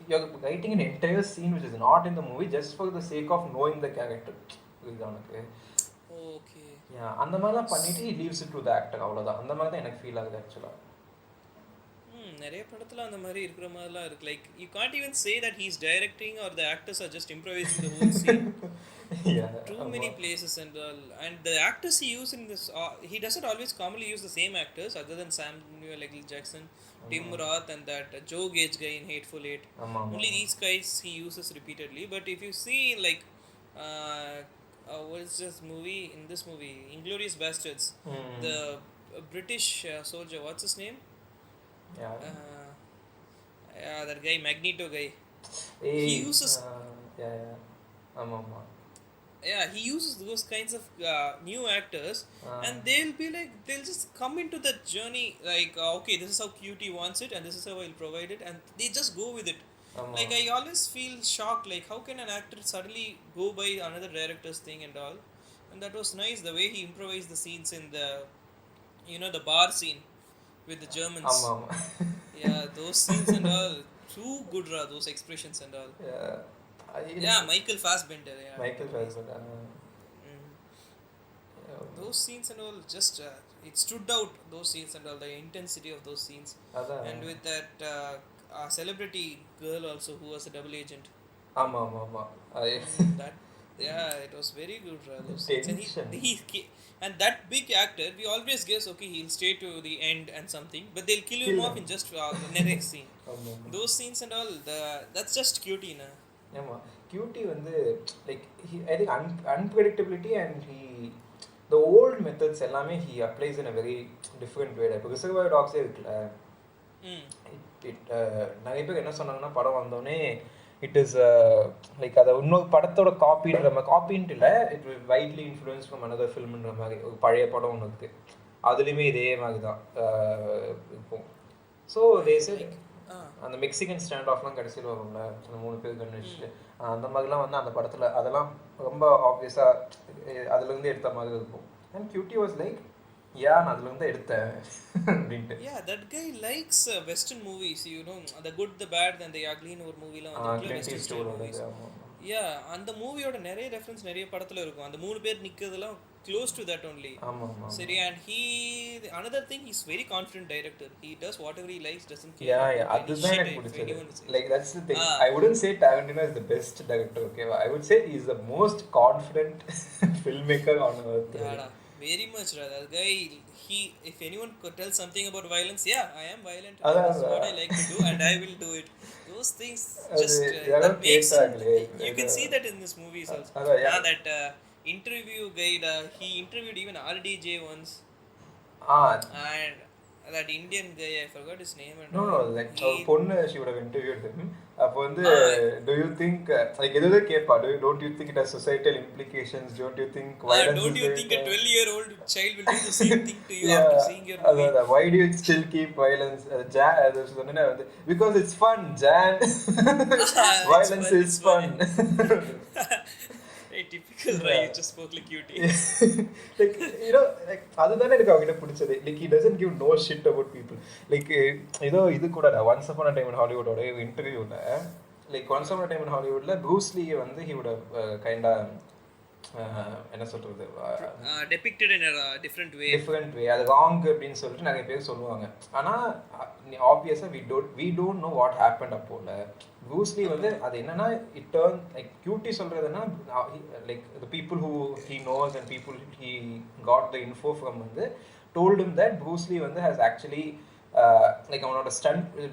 you're writing an entire scene which is not in the movie just for the sake of knowing the character. இதுதானுக்கு ஓகே அந்த மாதிரிலாம் பண்ணிட்டு he leaves it to the actor. அவ்வளோதான். அந்த மாதிரி தான் எனக்கு ஃபீல் ஆகுது ஆக்சுவலாக. நிறைய படத்துல அந்த மாதிரி இருக்கிற மாதிரிலாம் இருக்கு. Like you can't even say that he's directing or the actors are just improvising the whole scene. Too many places and all. And the actors he used in this he doesn't always commonly use the same actors other than Samuel L. Jackson, Tim Roth and that Joe Gage guy in Hateful Eight. Only these guys he uses repeatedly. But if you see like what is this movie, in this movie Inglourious Bastards, the British soldier, what's his name? That guy, Magneto guy. He uses ஆமாம். Yeah, he uses those kinds of new actors, and they'll just come into that journey like, okay, this is how Cutie wants it, and this is how I'll provide it, and they just go with it. Like, I always feel shocked, like, how can an actor suddenly go by another director's thing and all. And that was nice, the way he improvised the scenes in the, the bar scene with the Germans. ஆமாம். Yeah, those scenes and all, too good, those expressions and all. Yeah, Michael Fassbender. Those scenes and all, just it stood out, those scenes and all, the intensity of those scenes. And with that celebrity girl also, who was a double agent. ஆமாம். That, it was very good, those scenes. And and that big actor, we always guess, okay, he'll stay to the end and something, but they'll kill him off in just the next scene. Those scenes and all, that's just Cutie, na. ஆமாம். Cutie வந்து like I think unpredictability and the old methods எல்லாமே he applies in a very different way. இப்போ reservoir டாக்ஸே இருக்குல்ல, நிறைய பேர் என்ன சொன்னாங்கன்னா படம் வந்தோடனே இட் இஸ் லைக் அதை இன்னொரு படத்தோட காப்பின்ட்டு இல்லை, it will widely influence from another ஃபில்ம்ன்ற மாதிரி ஒரு பழைய படம் ஒன்று இருக்குது, அதுலேயுமே இதே மாதிரி தான் இருக்கும். ஸோ அந்த மெக்சிகன் ஸ்டாண்ட் ஆஃப்லாம் கடைசியில் வரும்ல, அந்த 3 பேர் கண்ணு வச்சுட்டு அந்த மாதிரிலாம் வந்து அந்த படத்தில் அதெல்லாம் ரொம்ப ஆப்வியஸாக அதுலேருந்து எடுத்த மாதிரி இருக்கும். அண்ட் Cutie வாஸ் லைக், நான் அதுலேருந்து எடுத்தேன் அப்படின்ட்டு. That guy likes western movies, the good, the bad and the ugly ன்னு ஒரு மூவிலாம் வந்து western style movies. அந்த மூவியோட நிறைய ரெஃபரன்ஸ் நிறைய படத்துல இருக்கும். அந்த 3 பேர் நிக்கிறதெல்லாம் close to that only. சரி, and another thing, he's very confident director. He does whatever he likes, doesn't care. அதுதான் எனக்கு பிடிச்சது. Like that's the thing. I wouldn't say Tarantino is the best director, okay? I would say he's the most confident filmmaker on earth. Very much, that guy, if anyone could tell something about violence, I am violent, that's what I like to do, and I will do it. Those things just that makes you can see that in this movies also. That interview guide, he interviewed even RDJ once, and that Indian guy, I forgot his name. No, like பொண்ணு, she would have interviewed him. அப்போ வந்து do you think like எதுவே கேட்பா, don't you think it has societal implications, don't you think violence don't you think a 12-year-old child will do the same thing to you after seeing your movie? Why do you still keep violence? சொன்னேன்னா வந்து because it's fun, Jan. Violence is fun. Typical, right? You just spoke like Cutie. Like, like அதுதானே எனக்கு அவங்கிட்ட பிடிச்சது. Like he doesn't give no shit about people. Like இது கூட Once Upon a Time in Hollywood ஓட இன்டர்வியூல, like Once Upon a Time in Hollywoodல Bruce Lee வந்து he would have kinda என்ன சொல்றது, depicted in a different way, அது wrong அப்படின்னு சொல்லிட்டு நிறைய பேர் சொல்லுவாங்க. ஆனா obviously we don't know what happened அப்போல. Bruce Lee வந்து அது என்னன்னா it turned like Cutie சொல்றதுன்னா like the people who he knows and people he got the info from வந்து told him that Bruce Lee வந்து has actually like அவனோட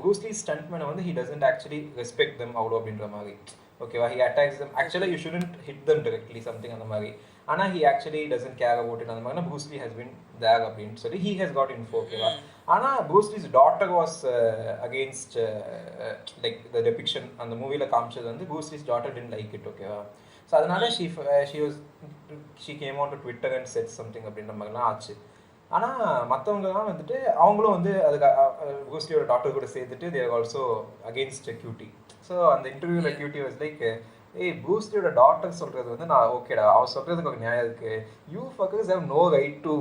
Bruce Lee stuntman வந்து he doesn't actually respect them அவ்வளோ அப்படின்ற மாதிரி. Okay, he attacks them. Actually, you shouldn't hit them directly, something on the mari. Anna, he actually doesn't care about it. And Bruce Lee has been there again. So he has got info. Okay, Anna, Bruce Lee's daughter was against like the depiction on the movie. Like and Bruce Lee's daughter didn't like it. Okay, so adanala she came on to Twitter and said something அப்படின்ற மாதிரிலாம் ஆச்சு. ஆனால் மற்றவங்கலாம் வந்துட்டு அவங்களும் வந்து அதுக்கு Bruce Leeயோட doctor கூட சேர்த்துட்டு they are also against Cutie. So அந்த இன்டர்வியூவில் Cutie was like, ஏய் Bruce Leeயோட டாக்டர் சொல்கிறது வந்து நான் ஓகேடா, அவர் சொல்கிறதுக்கு ஒரு நியாயம் இருக்கு. You fuckers have no right to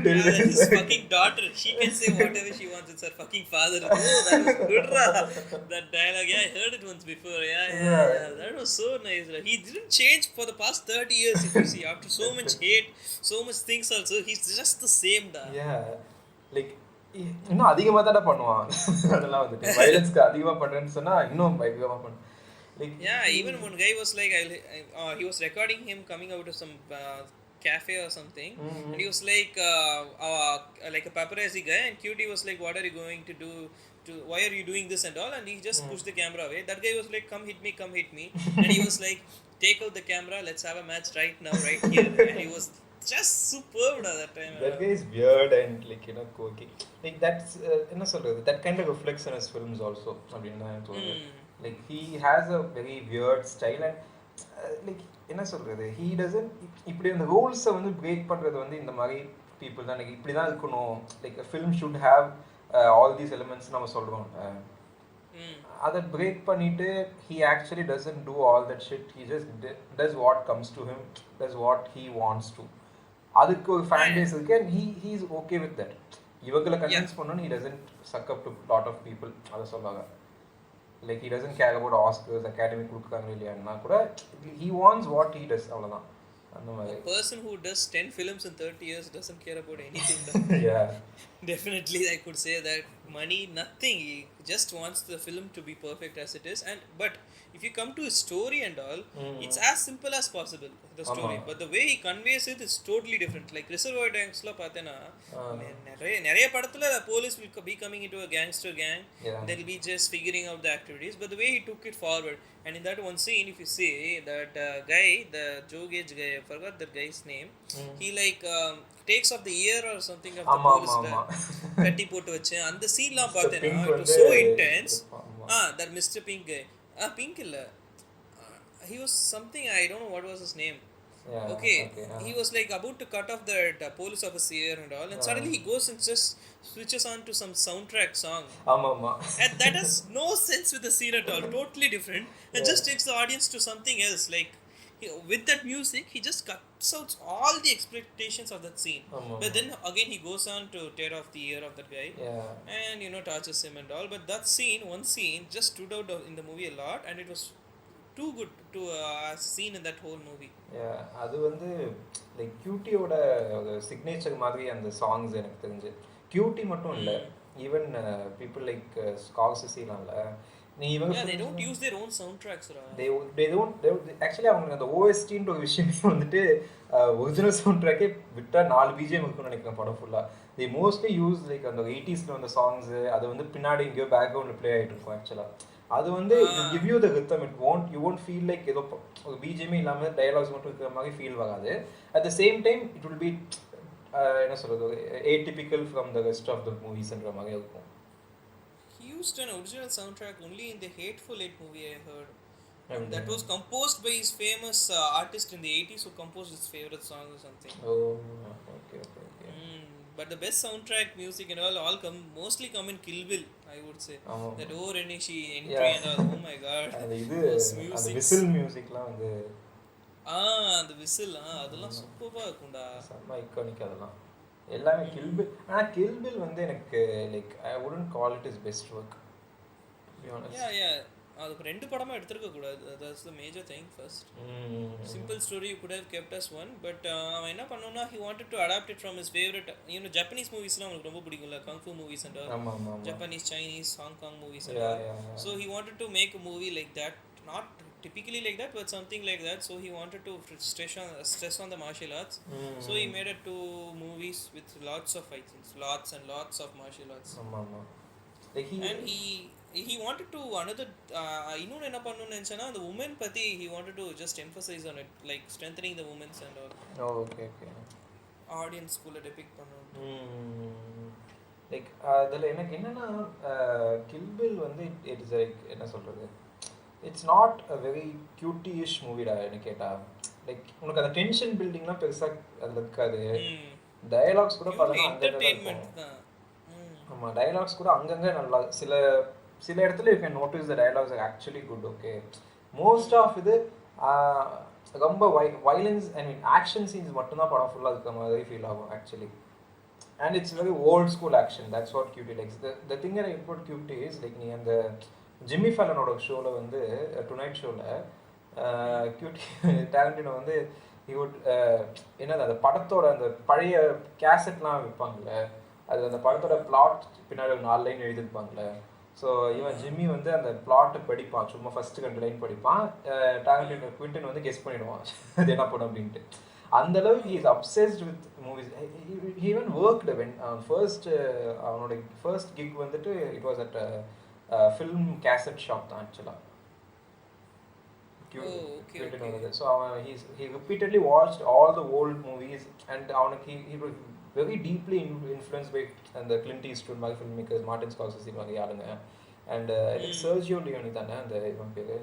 tell his fucking daughter. She can say whatever she wants. It's her fucking father. Oh, that was good, that dialogue. I heard it once before. That was so nice. He didn't change for the past 30 years, if you see. After so much hate, so much things also, he's just the same. Like இன்னும் அதிகமாக தானே பண்ணுவான். அதெல்லாம் வந்துட்டு வயலன்ஸ்க்கு அதிகமாக பண்ணுறேன்னு சொன்னால் இன்னும் பயங்கரமாக பண்ணுவான். Like, even one guy was like, he was recording him coming out of some cafe or something, and he was like a paparazzi guy, and Cutie was like, what are you going to do? Why are you doing this and all? And he just pushed the camera away. That guy was like, come hit me. And he was like, take out the camera, let's have a match right now, right here. And he was just superb at that time. That guy is weird and like quirky. Like that's என்ன சொல்றது, that kind of reflects in his films also. அப்படின்னா தோணுது. Like he has a very weird style and like என்ன சொல்றது he doesn't இப்படி அந்த ரூல்ஸை வந்து பிரேக் பண்றது வந்து இந்த மாதிரி பீப்புள் தான் இப்படி தான் இருக்கணும் like film should have all these elements நம்ம சொல்றோம் அதை பிரேக் பண்ணிட்டு he actually doesn't do all that shit he just does what comes to him does what he wants to அதுக்கு ஒரு fan base இருக்கு and he is okay with that இவங்களை convince பண்ணனும் he doesn't suck up to lot of people அத சொல்றாங்க like he doesn't care about Oscars academy கொடுக்கறாங்க இல்லையான்னா கூட he wants what he does அவ்வளவுதான் அந்த மாதிரி a person who does 10 films in 30 years doesn't care about anything yeah definitely I could say that money nothing he just wants the film to be perfect as it is and but if you come to his story and all it's as simple as possible the story but the way he conveys it is totally different like Reservoir Dogs la pathena நிறைய படத்துல police will be coming into a gangster gang they'll be just figuring out the activities but the way he took it forward and in that one scene if you see that guy the Jogage guy I forgot that guy's name he like takes off the ear or something of the police கட்டி போட்டு வச்சு அந்த சீன்லாம் பார்த்தேனா it was so intense that Mr. Pink guy Pink illa he was something I don't know what was his name okay he was like about to cut off that police officer ear and all and suddenly he goes and just switches on to some soundtrack song and that has no sense with the scene at all totally different and just takes the audience to something else like with that music he just cuts out all the expectations of that scene but then again he goes on to tear off the ear of that guy and you know touches him and all but that scene one scene just stood out in the movie a lot and it was too good to scene in that whole movie அது வந்து like கியூட்டியோட signature மாதிரி அந்த songs எனக்கு தெரிஞ்சு cutie மட்டும் இல்ல even people like Scorsese லாம்ல they don't use their own soundtracks they don't actually அவங்க அந்த OST ன்ற ஒரு விஷயம் வந்துட்டு ஒரிஜினல் சவுண்ட்ட்ராக்கே விட்டா 4 BGM இருக்கும்னு நினைக்கிறேன் படம் ஃபுல்லா they mostly use like அந்த 80s ல வந்த சாங்ஸ் அது வந்து பின்னாடி எங்கயோ பேக்ரவுண்ட்ல ப்ளே ஆயிட்டு இருக்கும் एक्चुअली அது வந்து give you the rhythm you won't feel like ஏதோ ஒரு BGM இல்லாம டயலாக்ஸ் மட்டும் இருக்கிற மாதிரி ஃபீல் வராது at the same time it will be என்ன சொல்றது atypical from the rest of the movies ன்ற மாதிரி இருக்கும் he used an original soundtrack only in the Hateful Eight movie I heard and that was composed by his famous artist in the 80s who composed his favorite song or something okay but the best soundtrack music and all mostly come in Kill Bill I would say that Renishi entry and all oh my god and இது அந்த whistle musicலாம் வந்து அந்த whistle அதெல்லாம் சூப்பரா இருக்கும்டா செம்ம iconic அதெல்லாம் எல்லாமே Kill Bill ஆனா Kill Bill வந்து எனக்கு like I wouldn't call it his best work to be honest yeah அது ரெண்டு படமா எடுத்துக்க கூடாது that's the major thing first simple story you could have kept as one but அவன் என்ன பண்ணனும்னா he wanted to adapt it from his favorite you know Japanese moviesலாம் அவனுக்கு ரொம்ப பிடிக்கும்ல kung fu movies and all Japanese Chinese Hong Kong movies and all so he wanted to make a movie like that not typically like that but something like that so he wanted to stress on the martial arts so he made it two movies with lots of fight scenes lots and lots of martial arts like and he wanted to another இன்னொன்னு என்ன பண்ணனும்னு நினைச்சனா அந்த women பத்தி he wanted to just emphasize on it like strengthening the women's and all okay audience குள்ள depict பண்ணனும் like அதல எனக்கு என்னன்னா Kill Bill வந்து it is like என்ன சொல்றது it's not a very cute-ish movie டா என்ன கேட்டா like உனக்கு அந்த டென்ஷன் பில்டிங்லாம் பெருசா அதுல இருக்காது டயலாக்ஸ் கூட பார்த்தா entertainment தான் ஆமா டயலாக்ஸ் கூட அங்கங்க நல்லா சில இடத்துல you can notice the dialogues are actually good okay most of இது ரொம்ப violence I mean action scenes மட்டும் தான் படம் ஃபுல்லா இருக்க மாதிரி ஃபீல் ஆகும் actually and it's very old school action that's what cutie likes the thing that I put cutie is like நீ அந்த ஜிம்மி ஃபேலனோட ஷோல வந்து டுனைட் ஷோல cutie Tarantino வந்து he would என்னது அந்த படத்தோட அந்த பழைய கேசட்லாம் விற்பாங்கல அது அந்த படத்தோட பிளாட் பின்னாடி 4 லைன் எழுதிருப்பாங்கல ஸோ இவன் ஜிம்மி வந்து அந்த பிளாட்டை படிப்பான் சும்மா ஃபர்ஸ்ட் 2 லைன் படிப்பான் டாரண்டினோ குவிண்டன் வந்து கெஸ் பண்ணிடுவான் அது என்ன படம் அப்படின்ட்டு அந்த அளவுக்கு he is obsessed with movies he even worked when அவனோட ஃபர்ஸ்ட் கிக் வந்துட்டு it was at film cassette shop தான் ஆக்சுவலா so he repeatedly watched all the old movies and he was very deeply influenced by the Clint Eastwood filmmakers Martin Scorsese மாதிரி ஆளுங்க And I think Sergio Leone தானே அந்த இவன் பேர்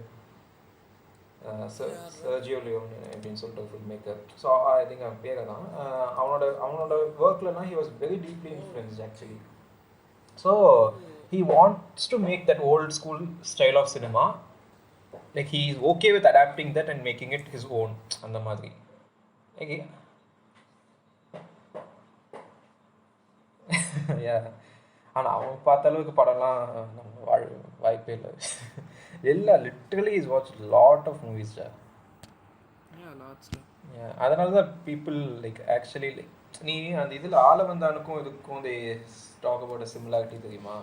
Sergio Leone அப்படின்னு சொல்லிட்டு film maker. So I think அவன் பேரை தான். அவனோட ஒர்க்லலாம் he was very deeply influenced actually. So he wants to make that old school style of cinema. Like he is okay with adapting that and making it his own. அந்த மாதிரி. Yeah. ஆனால் அவன் பார்த்த அளவுக்கு படம்லாம் நம்ம வாய்ப்பே இல்லை. இல்லை literally is watch lot of movies. அதனால தான் பீப்புள் லைக் ஆக்சுவலி லைக் நீ அந்த இதில் ஆள வந்தானுக்கும் இதுக்கும் they talk about a similarity தெரியுமா?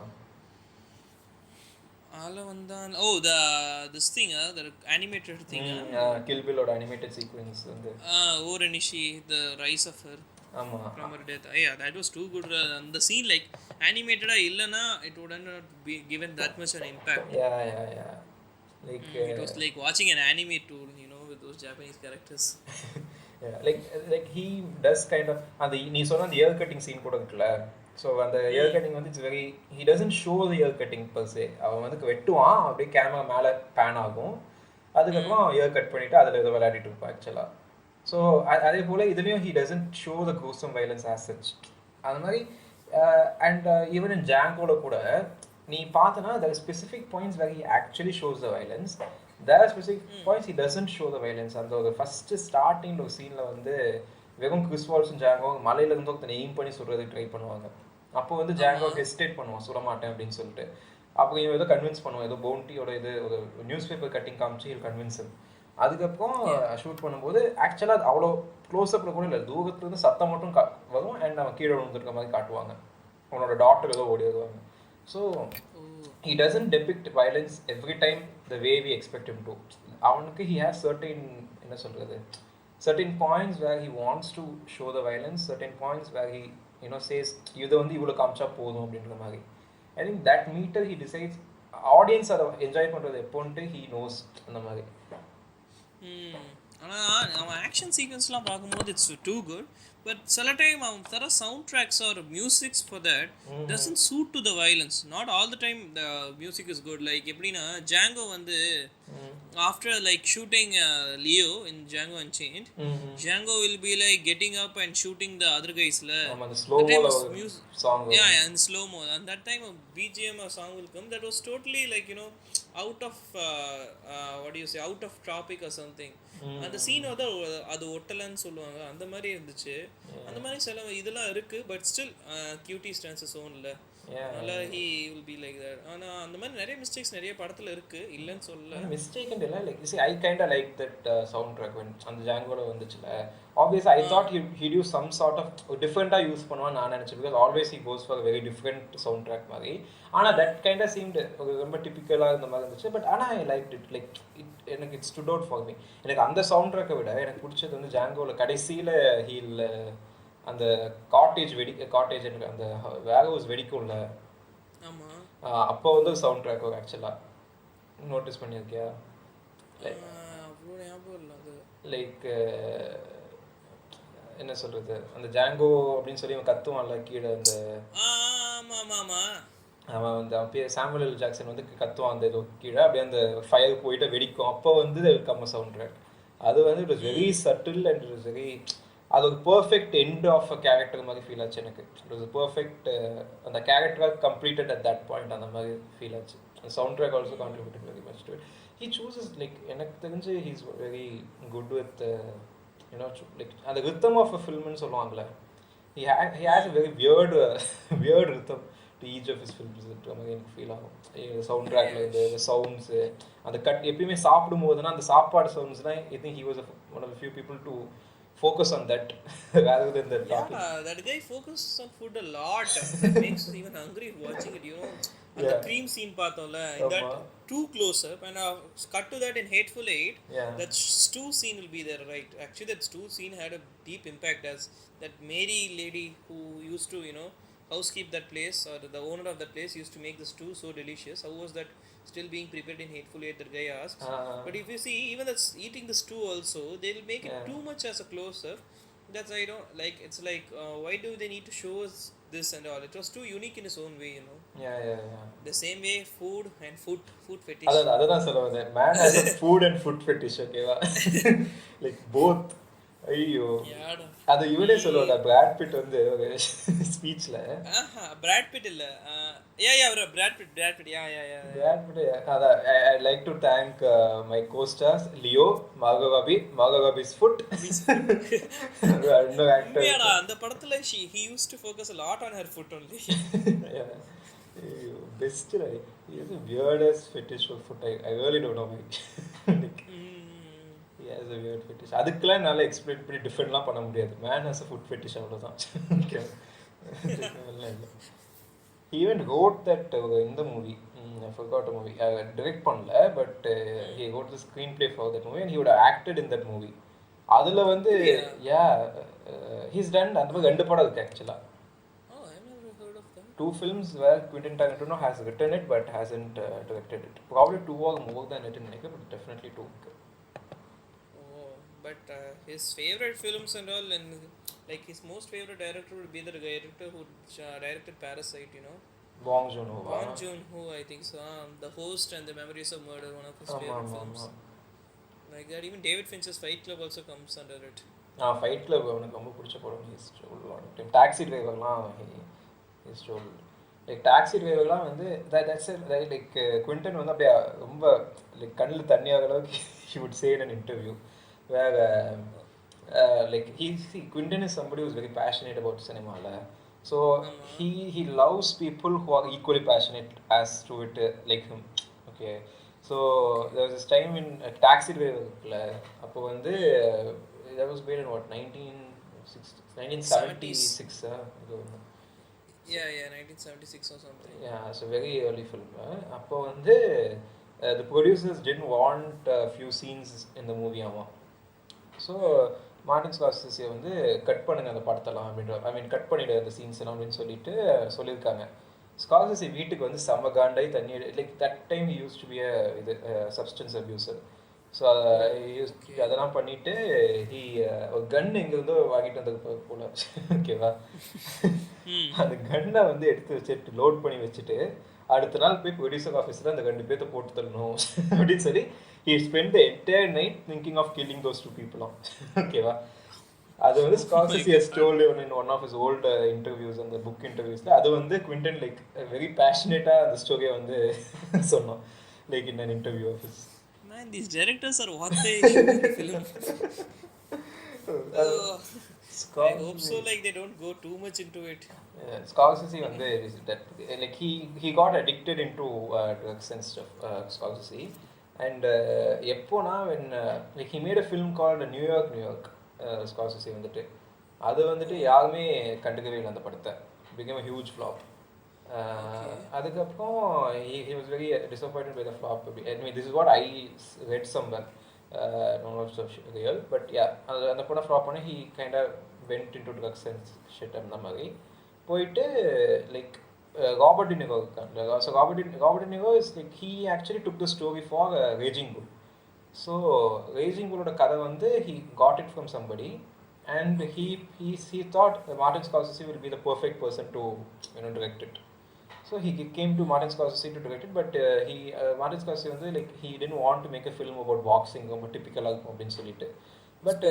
ஆள வந்தான் this thing the animated thing Kill Billோட animated sequence வந்து Orenishi the rise of her from her death. Yeah, that was too good. And the scene like animated illana it wouldn't not be given that much an impact. Yeah like it was like watching an anime tool, you know, with those Japanese characters. Yeah, like he does kind of and நீ சொன்ன அந்த ear cutting scene கூட இருக்குல்ல. So அந்த ear cutting வந்து it's very he doesn't show the ear cutting per se. அவன் வந்து வெட்டுவான், அப்படியே கேமரா மேலே பேன் ஆகும், அதுக்கப்புறம் ear கட் பண்ணிவிட்டு அதில் ஏதோ விளையாடிட்டு இருப்பான் ஆக்சுவலாக. ஸோ அதே போல் இதுலேயும் he doesn't show the gruesome violence as such. அது மாதிரி அண்ட் ஈவன் இன் ஜாங்கோட கூட நீ பார்த்தனா there are specific points where he actually shows the violence. There are specific points he doesn't show the violence. அந்த ஒரு first ஸ்டார்டிங்கில் ஒரு சீனில் வந்து வெறும் கிறிஸ் வால்ஸும் ஜாங்கோ மலையிலேருந்து ஒருத்தனை எய்ம் பண்ணி சுடுறதுக்கு ட்ரை பண்ணுவாங்க. அப்போ வந்து ஜாங்கோ ஹெசிடேட் பண்ணுவான் சுட மாட்டேன் அப்படின்னு சொல்லிட்டு. அப்போ இவன் ஏதோ கன்வின்ஸ் பண்ணுவான், ஏதோ பவுண்டியோட இது ஒரு நியூஸ் பேப்பர் கட்டிங் காமிச்சு கன்வின்ஸ். அதுக்கப்புறம் ஷூட் பண்ணும்போது ஆக்சுவலாக அது அவ்வளோ க்ளோஸ்அப்பில் கூட இல்லை, தூரத்துலேருந்து சத்தம் மட்டும் வரும் அண்ட் அவன் கீழே விழுந்துருக்க மாதிரி காட்டுவாங்க. அவனோட டாக்டர் ஏதோ ஓடி வருவாங்க. So he doesn't depict violence every time the way we expect him to. அவனுக்கு he has என்ன சொல்கிறது, certain points where he wants to show the violence, certain points where he says இதை வந்து இவ்வளோ காமிச்சா போதும் அப்படின்ற மாதிரி. I think that meter he decides audience அதை என்ஜாய் பண்ணுறது எப்போன்ட்டு he knows அந்த மாதிரி. ஆனால் அவன் ஆக்ஷன் சீக்வன்ஸ்லாம் பார்க்கும்போது இட்ஸ் டூ குட், பட் சில டைம் அவன் தர sound tracks or musics for that doesn't suit to the violence. Not all the time the music is good. Like எப்படின்னா ஜாங்கோ வந்து after like shooting Leo in Django Unchained, Django will be like getting up and shooting the other guys la. The slow-mo song. Yeah, and slow-mo. And that time a BGM or song will come that was totally like, out of what do you say, out of topic or something. And the scene அது ஒட்டலன்னு சொல்லுவாங்க, அந்த மாதிரி இருந்துச்சு. அந்த மாதிரி சில இதெல்லாம் இருக்கு, but still cutie stance is own இல்ல. அதனால he will be like that. ஆனா அந்த மாதிரி நிறைய மிஸ்டேக்ஸ் நிறைய படத்துல இருக்கு, இல்லன்னு சொல்லல. மிஸ்டேக் இல்ல, like see I kind of like that soundtrack when அந்த ஜாங்கோல வந்துச்சுல. Obviously I thought he do some sort of different use பண்ணுவான்னு நான் நினைச்சேன், because always he goes for a very different soundtrack மாதிரி. ஆனா that kind of seemed ரொம்ப டிபிக்கலா இந்த மாதிரி இருந்துச்சு. பட் ஆனா I liked it, like எனக்கு it stood out for me. எனக்கு அந்த சவுண்ட்ட்ராக்கை விட எனக்கு பிடிச்சது வந்து ஜாங்கோல கடைசியில ஹீல் அந்த காட்டேஜ் அந்த வேர் ஹவுஸ் வெடிக்கும்ல, அப்போ வந்து சவுண்ட் ட்ராக் வரும். ஆக்சுவலாக நோட்டீஸ் பண்ணியிருக்கியா? லைக் என்ன சொல்கிறது, அந்த ஜாங்கோ அப்படின்னு சொல்லி அவன் கத்துவான்ல கீழே, அந்த அவன் வந்து அவன் பேர் சாமுவல் ஜாக்சன் வந்து கத்துவான் அந்த ஏதோ கீழே, அப்படியே அந்த ஃபயர் போயிட்டு வெடிக்கும். அப்போ வந்து கம்ம சவுண்ட் ட்ராக் அது வந்து it was very subtle and it was very, அது ஒரு perfect end of a character மாதிரி ஃபீல் ஆச்சு எனக்கு. இட் வாஸ் பர்ஃபெக்ட், அந்த character completed at that point அந்த மாதிரி ஃபீல் ஆச்சு. அந்த sound track also contributed very much to it. He chooses like எனக்கு தெரிஞ்சு he is very good with like அந்த ரித்தம் ஆஃப் அ ஃபில்ம்னு சொல்லுவாங்கள்ல. He has a very weird rhythm to each of his films. மாதிரி எனக்கு feel ஆகும். Sound ட்ராக்ல இந்த சவுண்ட்ஸு, அந்த கட் எப்பயுமே சாப்பிடும் போதுனா அந்த சாப்பாடு சவுண்ட்ஸ்லாம் I think he was one of the few people to focus on that rather than the talking. Yeah, that guy focuses on food a lot. It makes you even hungry watching it, And the cream scene paathola, in that too close up, and cut to that in Hateful Eight, that stew scene will be there, right? Actually that stew scene had a deep impact, as that Mary lady who used to housekeep that place, or the owner of that place used to make the stew so delicious. How was that still being prepared in Hateful Eight, that guy asks. But if you see, even that's eating the stew also, they'll make it too much as a close-up. That's why I don't like, it's like, why do they need to show us this and all? It was too unique in its own way, Yeah. The same way food and food fetish. அதான் சொல்ல வந்தேன். Man has a food and food fetish, ஓகேவா? Like both. ஐயோ, யாடா அது இவனே சொல்லுவாங்க. Brad Pitt வந்து ஒரு ஸ்பீச்ல பிராட் பிட் இல்ல பிராட் பிட் பிராட் பிட் அதான் I like to thank my co-stars Leo, Margot Robbie's foot. No actor. உண்மையாடா அந்த படத்துல he used to focus a lot on her foot only. Yeah. Best, right? He has a weirdest fetish for foot. I really don't know why. Like, he has a weird fetish. அதுக்கெல்லாம் என்னால் explain பண்ணி டிஃபரெண்ட்லாம் பண்ண முடியாது. Man has a food fetish அவ்வளோதான். He even wrote that in the movie. I forgot a movie. Direct பண்ணல, but he wrote the screenplay for that movie and he would have acted in that movie. அதில் வந்து he's done அந்த மாதிரி 2 படம் இருக்கு ஆக்சுவலாக. Two films where Quentin Tarantino has written it but hasn't directed it. Probably 2 or more than it in Naked, but definitely 2. Oh, but his favorite films and all, and like his most favorite director would be the director who directed Parasite, you know. Bong Joon-ho. Bong Joon-ho, I think so. The Host and the Memories of Murder, one of his favorite films. Like that, even David Fincher's Fight Club also comes under it. Fight Club அவனுக்கு ரொம்ப பிடிச்ச படம். He's told a lot of time. Taxi Driverலாம் he's told. Like Taxi Driverலாம் வந்து that's it, right? Like Quentin வந்து அப்படியே ரொம்ப like கண்ணில் தண்ணி ஆகிற அளவுக்கு he would say in an interview where like Quentin is somebody who's very passionate about cinema. So he loves people who are equally passionate as to it like him. Okay. So there was this time in Taxi Driver அப்போ வந்து that was made in what 1976 Yeah, 1976 or something. Yeah, it's a very early film. அப்போ வந்து the producers didn't want a few scenes in the movie ஆமா. So Martin ஸ்கார்செஸே வந்து cut பண்ணுங்க அந்த படத்தெல்லாம் அப்படின்ற கட் பண்ணிவிடு அந்த சீன்ஸ் எல்லாம் அப்படின்னு சொல்லியிருக்காங்க. ஸ்கார்செஸே வீட்டுக்கு வந்து செம்ம காண்டாய் தண்ணி like that time use to be இது சப்ஸ்டன்ஸ் அப்யூசர். ஸோ அதெல்லாம் பண்ணிவிட்டு ஒரு கன் எங்கேருந்தோ வாங்கிட்டு வந்தது போல, ஓகேவா? அந்த கன்னை வந்து எடுத்து வச்சுட்டு லோட் பண்ணி வச்சுட்டு அடுத்த நாள் போய் ப்ரொடியூசர் ஆஃபீஸில் அந்த 2 பேர்த்த போட்டு தரணும் அப்படின்னு சொல்லி he spent the entire night thinking of killing those 2 people. ஓகேவா? அது வந்து Scorsese has told in one of his old interviews and the book interviews. அது வந்து Quentin like very passionate அந்த ஸ்டோரியை வந்து சொன்னோம் like in an interview of his. Man, these directors are what they shoot in the film. I hope so, like they don't go too much into it. Scorsese வந்து that like he got addicted into drugs and stuff, Scorsese. And எப்போனா when like he made a film called New York Scorsese வந்துட்டு அது வந்துட்டு யாருமே கண்டுக்கவே இல்லை அந்த படத்தை. became a huge flop. அதுக்கப்புறம் he was very disappointed by the flop. I mean this is what I read somewhere, not so real, but yeah அந்த படம் flop பண்ணி he kind of went into drugs and shit அந்த மாதிரி போயிட்டு like Robert De Niro இருக்காங்க. So Robert De Niro is like he actually took the story for Raging Bull. So Raging Bullோட கதை வந்து he got it from somebody and he thought Martin Scorsese will be the perfect person to direct it. So he came to Martin Scorsese to direct it, but Martin Scorsese வந்து like he didn't want to make a film about boxing ரொம்ப typical அப்படின்னு சொல்லிட்டு. But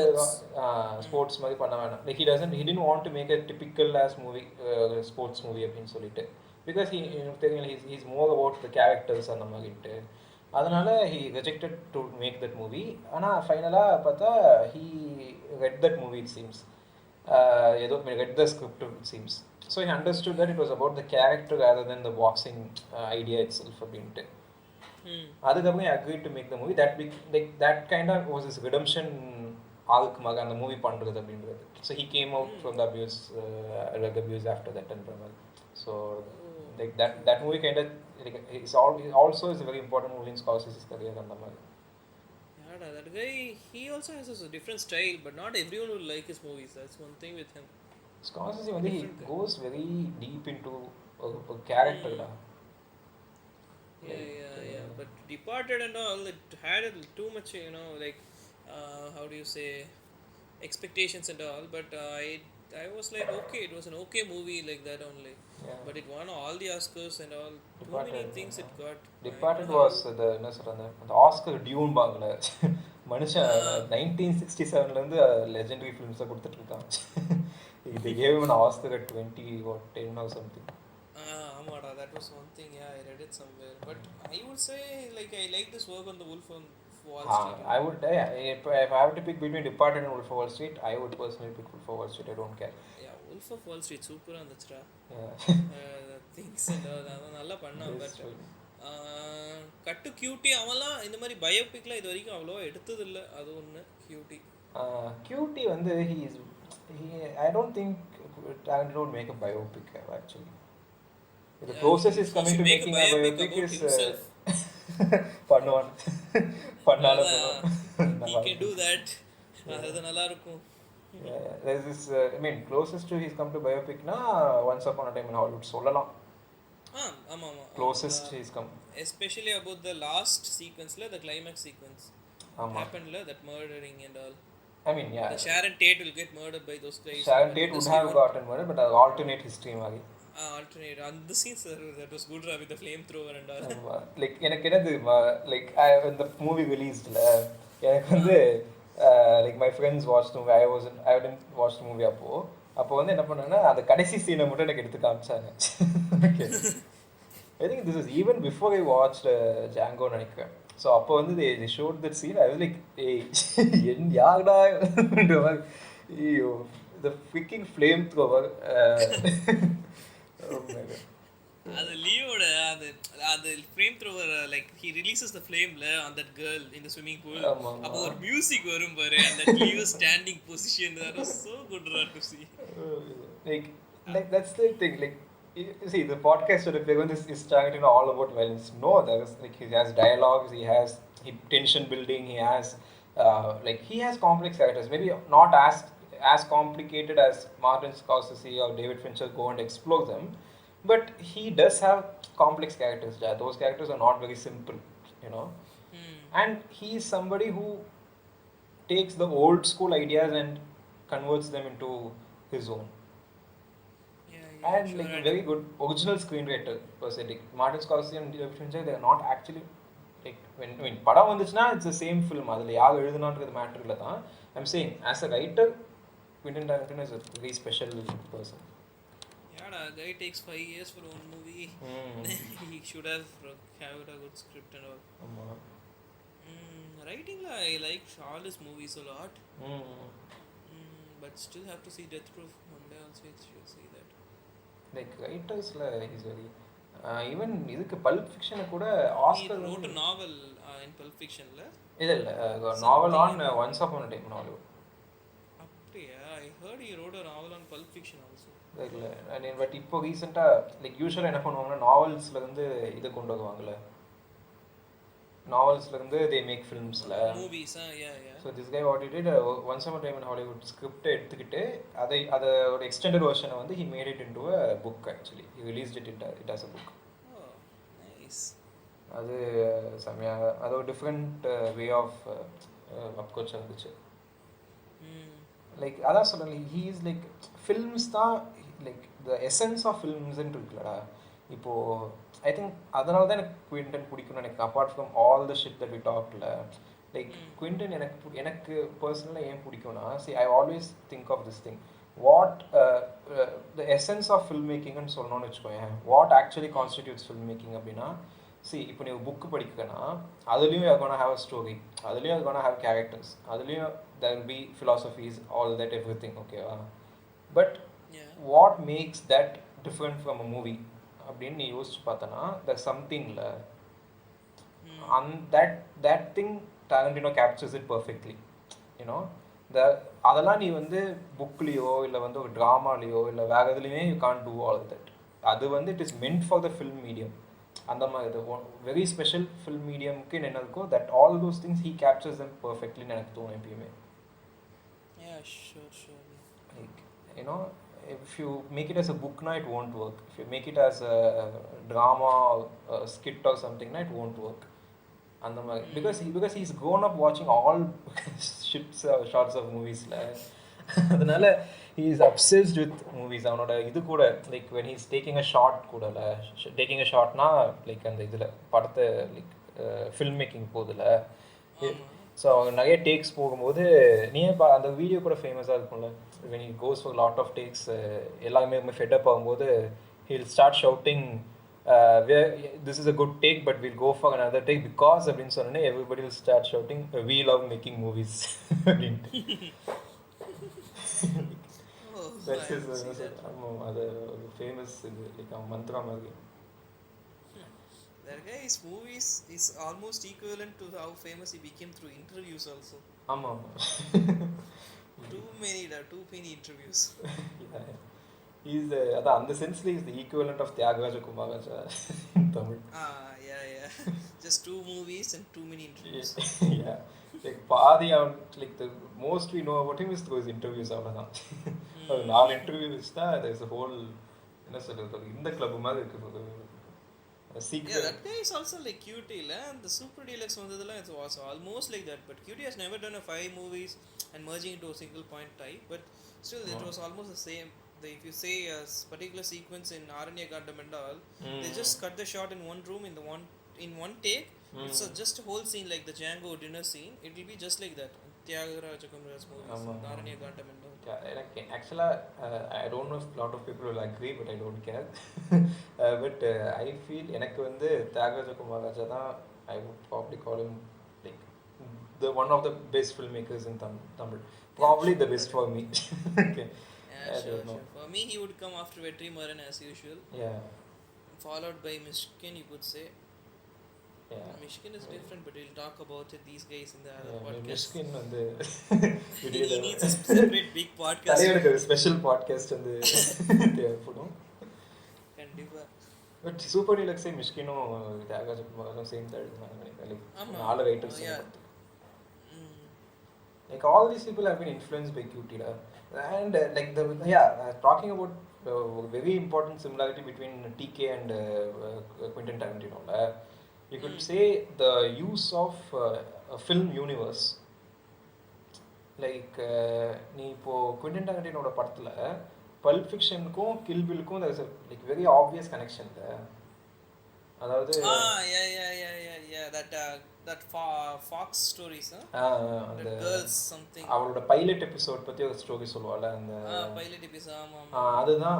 sports மாதிரி பண்ண வேணாம். Like he didn't want to make a typical as movie sports movie அப்படின்னு சொல்லிட்டு, because he's more about the characters அந்த மாதிரிட்டு. அதனால he rejected to make that movie. ஆனால் ஃபைனலாக பார்த்தா he read that movie it seems. ஏதோ read the script it seems. So he understood that it was about the character rather than the boxing idea itself அப்படின்ட்டு. அதுக்கப்புறம் he agreed to make the movie. That kind of was his redemption arc மாதிரி அந்த movie பண்ணுறது அப்படின்றது. So he came out from the drug abuse after that and so like that movie kind of like also is a very important movie in Scorsese's career and the that guy he also has a different style, but not everyone will like his movies. That's one thing with him. Scorsese வந்து he goes very deep into a character da. Yeah, but Departed and all, it had too much like how do you say expectations and all, but I I was like, okay, it was an okay movie like that only. Yeah. But it won all the Oscars and all. Too many Departed, things it got. I don't Departed know how. was the என்ன சொல்றது அந்த Oscar tune பாங்கல மனுஷன் 1967லேருந்து legendary ஃபிலிம்ஸை கொடுத்துட்டு இருக்கான். They gave him an Oscar at 10 or something. Amada, that was one thing. Yeah, I read it somewhere. But I would say, like, I like this work on the Wolf on Wall Street. I would, if I have to pick between Departed and Wolf of Wall Street, I would personally pick Wolf of Wall Street. I don't care. Yeah, Wolf of Wall Street super இருந்துச்சுடா. Things and all அதான் நல்லா பண்ணான். But cut cutie அவன்லாம் இந்த மாதிரி பயோபிக்லாம் இது வரைக்கும் அவ்வளோவா எடுத்தது இல்லை. அது ஒன்று கியூட்டி வந்து I don't think Tarantino would make a biopic actually. The closest is coming to making a biopic is பண்ணுவான் பண்ணால he can do that. அது நல்லா இருக்கும். There's this I mean closest to he's come to biopic na Once Upon a Time in Hollywood சொல்லலாம். ஆமா Closest he's come, especially about the last sequence la, the climax sequence happened la, that murdering and all. I mean, yeah, the Sharon Tate will get murdered by those guys. Sharon Tate would have gotten murdered, but alternate history மாதிரி alternate and the scenes that was good with the flamethrower and all. Like எனக்கு என்னது like when the movie released எனக்கு வந்து like my friends watched the movie. I didn't watch the movie அப்போ வந்து என்ன பண்ணாங்கன்னா அந்த கடைசி சீனை மட்டும் எனக்கு எடுத்து காமிச்சாங்க. Okay, I think this is even before I watched Django நினைக்கிறேன். ஸோ அப்போ வந்து they showed that scene. I was like, ஏய் யாருடா ஐயோ the freaking flamethrower. Oh my god. அது லியோட அது flame thrower like he releases the flame on that girl in the swimming pool. அப்போ ஒரு மியூசிக் வரும் பாரு, அந்த Leo standing position, that was so good to see. Like that's the thing. Like you see, the podcast of the Playground is talking all about violence. No, there is like he has dialogues, he has tension building, he has he has complex characters. Maybe not as complicated as Martin Scorsese or David Fincher go and explore them, but he does have complex characters. Those characters are not very simple, you know. And he is somebody who takes the old school ideas and converts them into his own. And sure, like a very good original screenwriter per se. Like Martin Scorsese and David Fincher, they are not actually like when படம் வந்துச்சுன்னா it's the same film. அதில் யார் எழுதுனான்றது matter இல்லை தான். I'm saying as a writer, Quentin Tarantino is a very special person. Yeah, the guy takes 5 years for one movie. He should have a good script and all. Writing la, I like all his movies a lot. But still have to see Death Proof one day also. I should see that. Like writers la is very even இதுக்கு Pulp Fiction கூட Oscar he wrote a novel in Pulp Fiction la. இல்ல novel on Once Upon a Time in Hollywood. அப்படியா? I heard he wrote a novel on Pulp Fiction also. இல்ல I mean but இப்போ ரீசன்ட்டா like usually என்ன பண்ணுவாங்கன்னா நாவல்ஸ்ல இருந்து இத கொண்டு வருவாங்கல, நாவல்ஸ்ல இருந்து they make films la movies. Yeah. So this guy what he did Once Upon a Time in Hollywood script எடுத்துக்கிட்டு அத ஒரு extended version வந்து he made it into a book actually. He released it as a book. Oh, nice. அது சமயா அது ஒரு different way of approach இருந்துச்சு. Like அதான் சொல்லலை, ஹீ இஸ் லைக் ஃபில்ம்ஸ் தான் லைக் த எசன்ஸ் ஆஃப் ஃபில்ம்ஸ்ன்னு இருக்குல்லடா. இப்போது ஐ திங்க் அதனால தான் எனக்கு குவிண்டன் பிடிக்கும்னு எனக்கு, apart from all the shit that we டாக்ல. லைக் குவிண்டன் எனக்கு பர்சனலாக ஏன் பிடிக்கும்னா, see I always think of this thing, what the essence of film மேக்கிங்னு சொல்லணும்னு வச்சுக்கோங்க. What actually constitutes film making அப்படின்னா, இப்போ நீ புக்கு படிக்கிறன்னா அதுலேயும் you are gonna have a story, அதுலேயும் you are gonna have characters, அதுலேயும் there will be philosophies, all that everything, ஓகேவா? But what makes that different from a movie அப்படின்னு நீ யோசிச்சு பார்த்தனா, தட் சம்திங்ல that thing Tarantino captures it perfectly, you know. அதெல்லாம் நீ வந்து புக்லேயோ இல்லை வந்து ஒரு ட்ராமாலேயோ இல்லை வேறு எதுலேயுமே you can't do all that. அது வந்து it is meant for the film medium. அந்த மாதிரி வெரி ஸ்பெஷல் ஃபில்ம் மீடியம்க்கு என்ன இருக்கோ that all those things he captures them பர்ஃபெக்ட்லின்னு எனக்கு தோணும் எப்பயுமே. Like you know, if you make it as a book na it won't work. If you make it as a drama or a skit or something na it won't work. And because he's grown up watching all shits shots of movies la. அதனால he is obsessed with movies. அவனோட இது கூட like when he's taking a shot கூடல taking a shotனா like அந்த இதுல படத்தை like film making போகுதுல ஸோ அவங்க நிறைய டேக்ஸ் போகும்போது நீ அந்த வீடியோ கூட ஃபேமஸாக இருக்கும்ல when he goes for a lot of takes எல்லாருமே ஃபெட் அப் ஆகும்போது he'll start shouting this is a good take but we'll go for another take because அப்படின்னு சொன்னோன்னே everybody will start shouting we love making movies அப்படின்ட்டு that's his அது famous இது like Mantra மாதிரி that guy's movies is almost equivalent to how famous he became through interviews also. ஆமா too many interviews. yeah. He's அதான் அந்த சென்ஸ்ல is the equivalent of Thiagaraja Kumararaja in Tamil. Yeah. Just 2 movies and too many interviews. Yeah. Like பாதி like the most we know about him is through his interviews அவ்வளவுதான். அது 4 interviews தான் there is a whole என்ன சொல்றது இந்த கிளப் மாதிரி இருக்கு. Yeah, that guy is also like Cutie la and the Super Deluxe vandadala it was almost like that, but Cutie has never done a 5 movies and merging into a single point type, but still it was almost the same. If you say a particular sequence in Aranya Gandam and all, they just cut the shot in one room in one take. It's just a whole scene like the Django dinner scene. It will be just like that. Thyagaraja Kumarraja's movies, Aranya Gandam and all. Actually, I don't know if a lot of people will agree, but I don't care. But I feel எனக்கு வந்து தியாகராஜ குமாரராஜா தான் I would probably call him like the one of the best filmmakers in Tamil. Probably the best for me. Okay. Sure. For me, he would come after Vetrimaran as usual. Yeah. Followed by Mishkin, you could say. Yeah. Mishkin is different, but we'll talk about it, these guys in the other podcast. Mishkin வந்து he needs a separate big podcast. தலைவருக்கு ஒரு special podcast வந்து தேவைப்படும். கண்டிப்பா. But super டீலக்ஸே மிஷ்கினும் தியாகராஜ குமாரராஜும் same தான் எழுதுனாங்க நினைக்கிறேன். Like 4 writers. Like all these people have been influenced by QT and like talking about very important similarity between TK and Quentin Tarantino. You could say the use of a film universe. Like நீ இப்போ Quentin Tarantinoட படத்துல Pulp Fictionக்கும் Kill Billக்கும் there is a like very obvious connection there. அதாவது that Fox stories அந்த girls something அவளோட pilot episode பத்தி ஒரு story சொல்லுவால அந்த pilot episode அதுதான்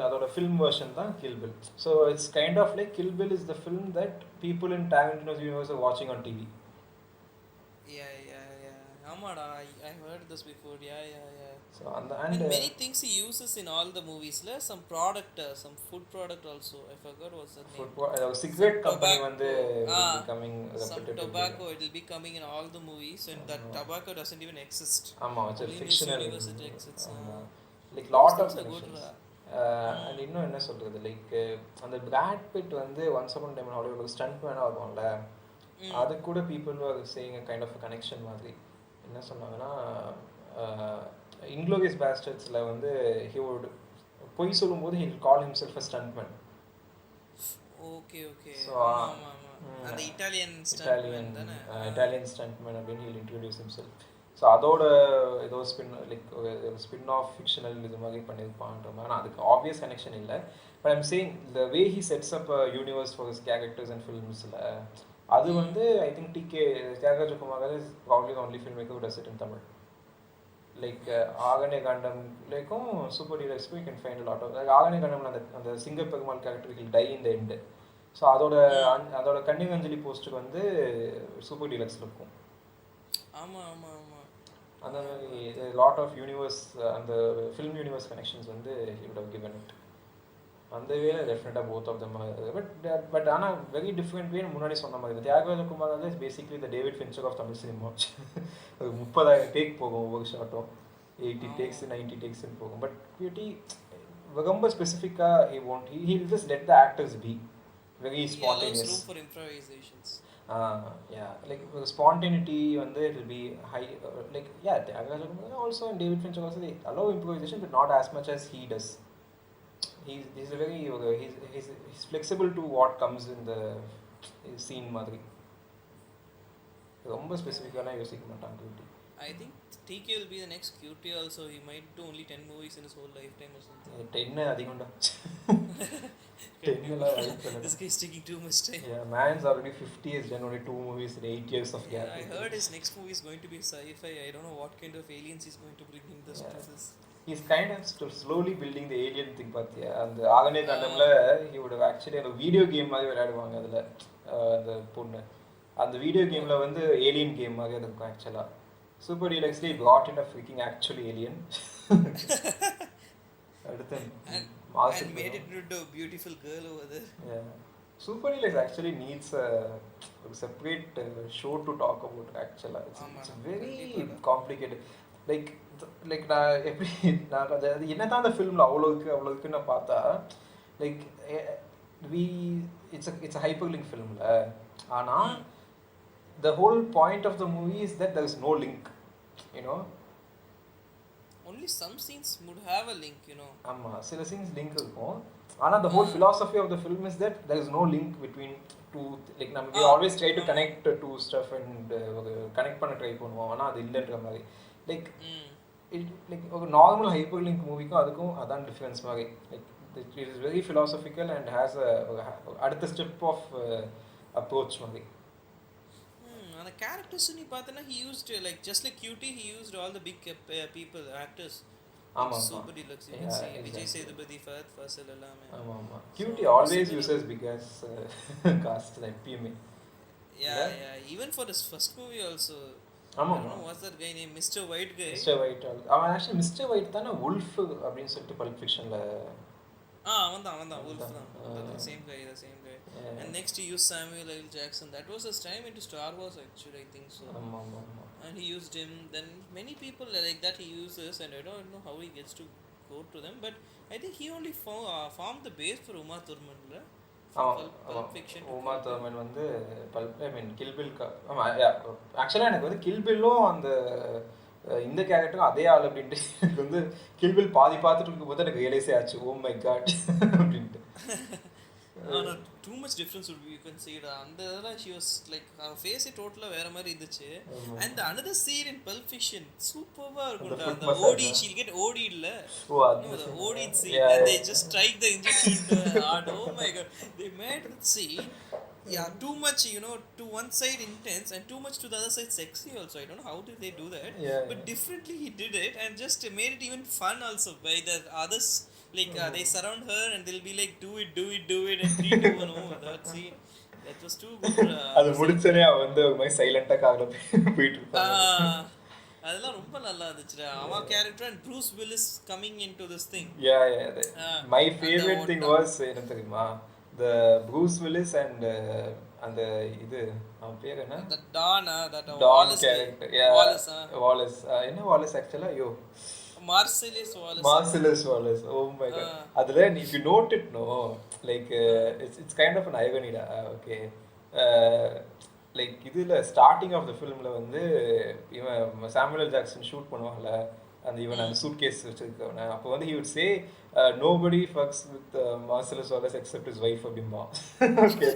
அதோட film version தான் Kill Bill. So it's kind of like Kill Bill is the film that people in Tarantino's universe are watching on TV. Yeah amada I heard this before. Yeah so and many things he uses in all the movies la some product some food product also I forgot what's the name cigarette company வந்து becoming some tobacco it will be coming in all the movies and that tobacco doesn't even exist. ஆமா it's a fictional university exists like lot of and இன்னும் என்ன சொல்றது like அந்த Brad Pitt வந்து once upon a time in Hollywood stunt மேனா வருவான்ல அது கூட people were saying a kind of a connection மாதிரி என்ன சொன்னாங்கன்னா Inglourious Bastardsல வந்து he would போய் சொல்லும்போது he will call himself a stuntman. Okay so அந்த Italian stuntman அப்படின்னு he will introduce himself. so அதோட ஏதோ ஸ்பின் ஆஃப் ஃபிக்ஷனல் இது மாதிரி பண்ணிருப்பான்ற மாதிரி அதுக்கு ஆப்வியஸ் கனெக்ஷன் இல்லை. But I'm saying the way he sets up a universe for his characters and filmsல அது வந்து I think Thyagaraja Kumarraja is probably the only filmmaker who does it in Tamil. Like Aranya Gandam லைக்கும் Super Deluxe you can find a lot of like Aranya Gandam அந்த சிங்க Perumal character will die in the end. So அதோட கன்னியஞ்சலி போஸ்ட்டுக்கு வந்து super டீலக்ஸில் இருக்கும். ஆமாம் அந்த மாதிரி லாட் ஆஃப் யூனிவர்ஸ் அந்த ஃபில்ம் யூனிவர்ஸ் கனெக்ஷன்ஸ் வந்து he would have given it. அந்த வேலை டெஃபினட்டாக போத் ஆஃப் தம் பட் ஆனால் வெரி டிஃப்ரெண்ட் வே முன்னாடி சொன்ன மாதிரி Thiagaraja Kumar is basically the David Fincher of Tamil cinema. ஒரு 30,000 டேக் போகும் ஒவ்வொரு ஷார்ட்டும் 80 டேக்ஸ் 90 டேக்ஸ்ன்னு போகும். பட் QT ரொம்ப ஸ்பெசிஃபிக்காக he will just let the actors be very spontaneous. Room for improvisations. Like spontaneity வந்து it will be high like Thyagaraja Kumarraja also and David Fincher also they allow improvisation but not as much as he does. He's a very he's flexible to what comes in the scene மாதிரி ரொம்ப ஸ்பெசிஃபிக்கான யோசிக்க மாட்டாங்க. I think TK will be the next QT also. He might do only 10 movies in his whole lifetime or something. 10 அதிகம்டா 10 எல்லாம் வாய்ப்பு This guy is taking too much time. Yeah, man's already 50 has done only 2 movies in 8 years of gap. I heard his next movie is going to be sci-fi. I don't know what kind of aliens he's going to bring in this process. He's kind of slowly building the alien thing பாத்தியா அந்த ஆகனே கண்டம்ல he would have actually அந்த video game மாதிரி விளையாடுவாங்க அதுல அந்த பொண்ணு அந்த video கேம்ல வந்து ஏலியன் கேம் மாதிரி இருக்கும் ஆக்சுவலா super டீலக்ஸ்லி brought in a freaking actual alien அடுத்து and made it into a beautiful girl over there. Yeah, Super Deluxe actually needs a separate show to talk about actually. It's very complicated. Like நான் எப்படி நான் அது என்னதான் அந்த ஃபிலிமில் அவ்வளோக்கு நான் பார்த்தா லைக் it's a hyperlink ஃபிலிமில் ஆனால் the whole point of the movie is that there is no link, you know. Only some scenes would have a link, you know. ஆமாம் சில சீன்ஸ் லிங்க் இருக்கும் ஆனால் the whole philosophy of the film is that there is no link between two, like we always try to connect two stuff and connect பண்ண try பண்ணுவோம் ஆனால் அது இல்லைன்ற மாதிரி லைக் ஒரு நார்மல் ஹைப்பர் லிங்க் மூவிக்கும் அதுக்கும் அதான் டிஃப்ரென்ஸ் மாதிரி like it is very philosophical and has அடுத்த ஸ்டெப் ஆஃப் அப்ரோச் மாதிரி அந்த கேரக்டர்ஸ் நீ பார்த்தனா he used like just like cutie he used all the big people actors. ஆமா Super Deluxe you can see Vijay Sethupathi Fahad Fasil எல்லாமே ஆமா cutie always uses biggest cast like PMA. Yeah even for his first movie also. ஆமா what's that guy name Mr. White guy. Mr. White அவன் actually Mr. White தான wolf அப்படினு சொல்லிட்டு Pulp Fictionல அவன் தான் wolf தான் same guy. And next he used Samuel L. Jackson. That was his time into Star Wars actually, I think so. And he used him. Then many people like that he uses, and I don't know how he gets to go to them. But I think he only formed the base for Uma Thurman, Pulp Fiction. Uma Thurman வந்து Kill Bill actually எனக்கு வந்து Kill Billம் அந்த இந்த கேரக்டரும் அதே ஆள் அப்படின்ட்டு எனக்கு வந்து Kill Bill பாதி பார்த்துட்டு இருக்கும்போது எனக்கு ரியலைஸே ஆச்சு oh my god அப்படின்ட்டு no, too much difference would be you can see அந்த she was like her face totally வேற மாதிரி இருந்துச்சு. And the another scene in Pulp Fiction superba இருக்கும்டா அந்த OD she'll get OD இல்ல the OD scene and they just strike the injection into her heart. Oh my god, they made that scene too much, you know, to one side intense and too much to the other side sexy also. I don't know how did they do that, but differently he did it and just made it even fun also by the others. Like they surround her and they'll be like do it and 3 2 1 oh that scene that was too good. அது முடிச்சனே அவ வந்து ஒரு மாதிரி சைலண்டா கார்ல போயிட்டு இருப்பாங்க. அதெல்லாம் ரொம்ப நல்லா இருந்துச்சு அவ character and Bruce Willis coming into this thing. My favorite thing was என்ன தெரியுமா the Bruce Willis and அந்த இது அவன் பேர் என்ன the Don Wallace character. Wallace என்ன Wallace actually ஐயோ Marcellus Wallace. Oh my god. Adla if you note it no like it's kind of an irony okay like இதுல starting of the filmல வந்து இவன் Samuel L. Jackson shoot பண்ணுவாங்கல அந்த இவன் அந்த suitcase வச்சிருக்கவன அப்ப வந்து he would say nobody fucks with Marcellus Wallace except his wife அப்படிமா okay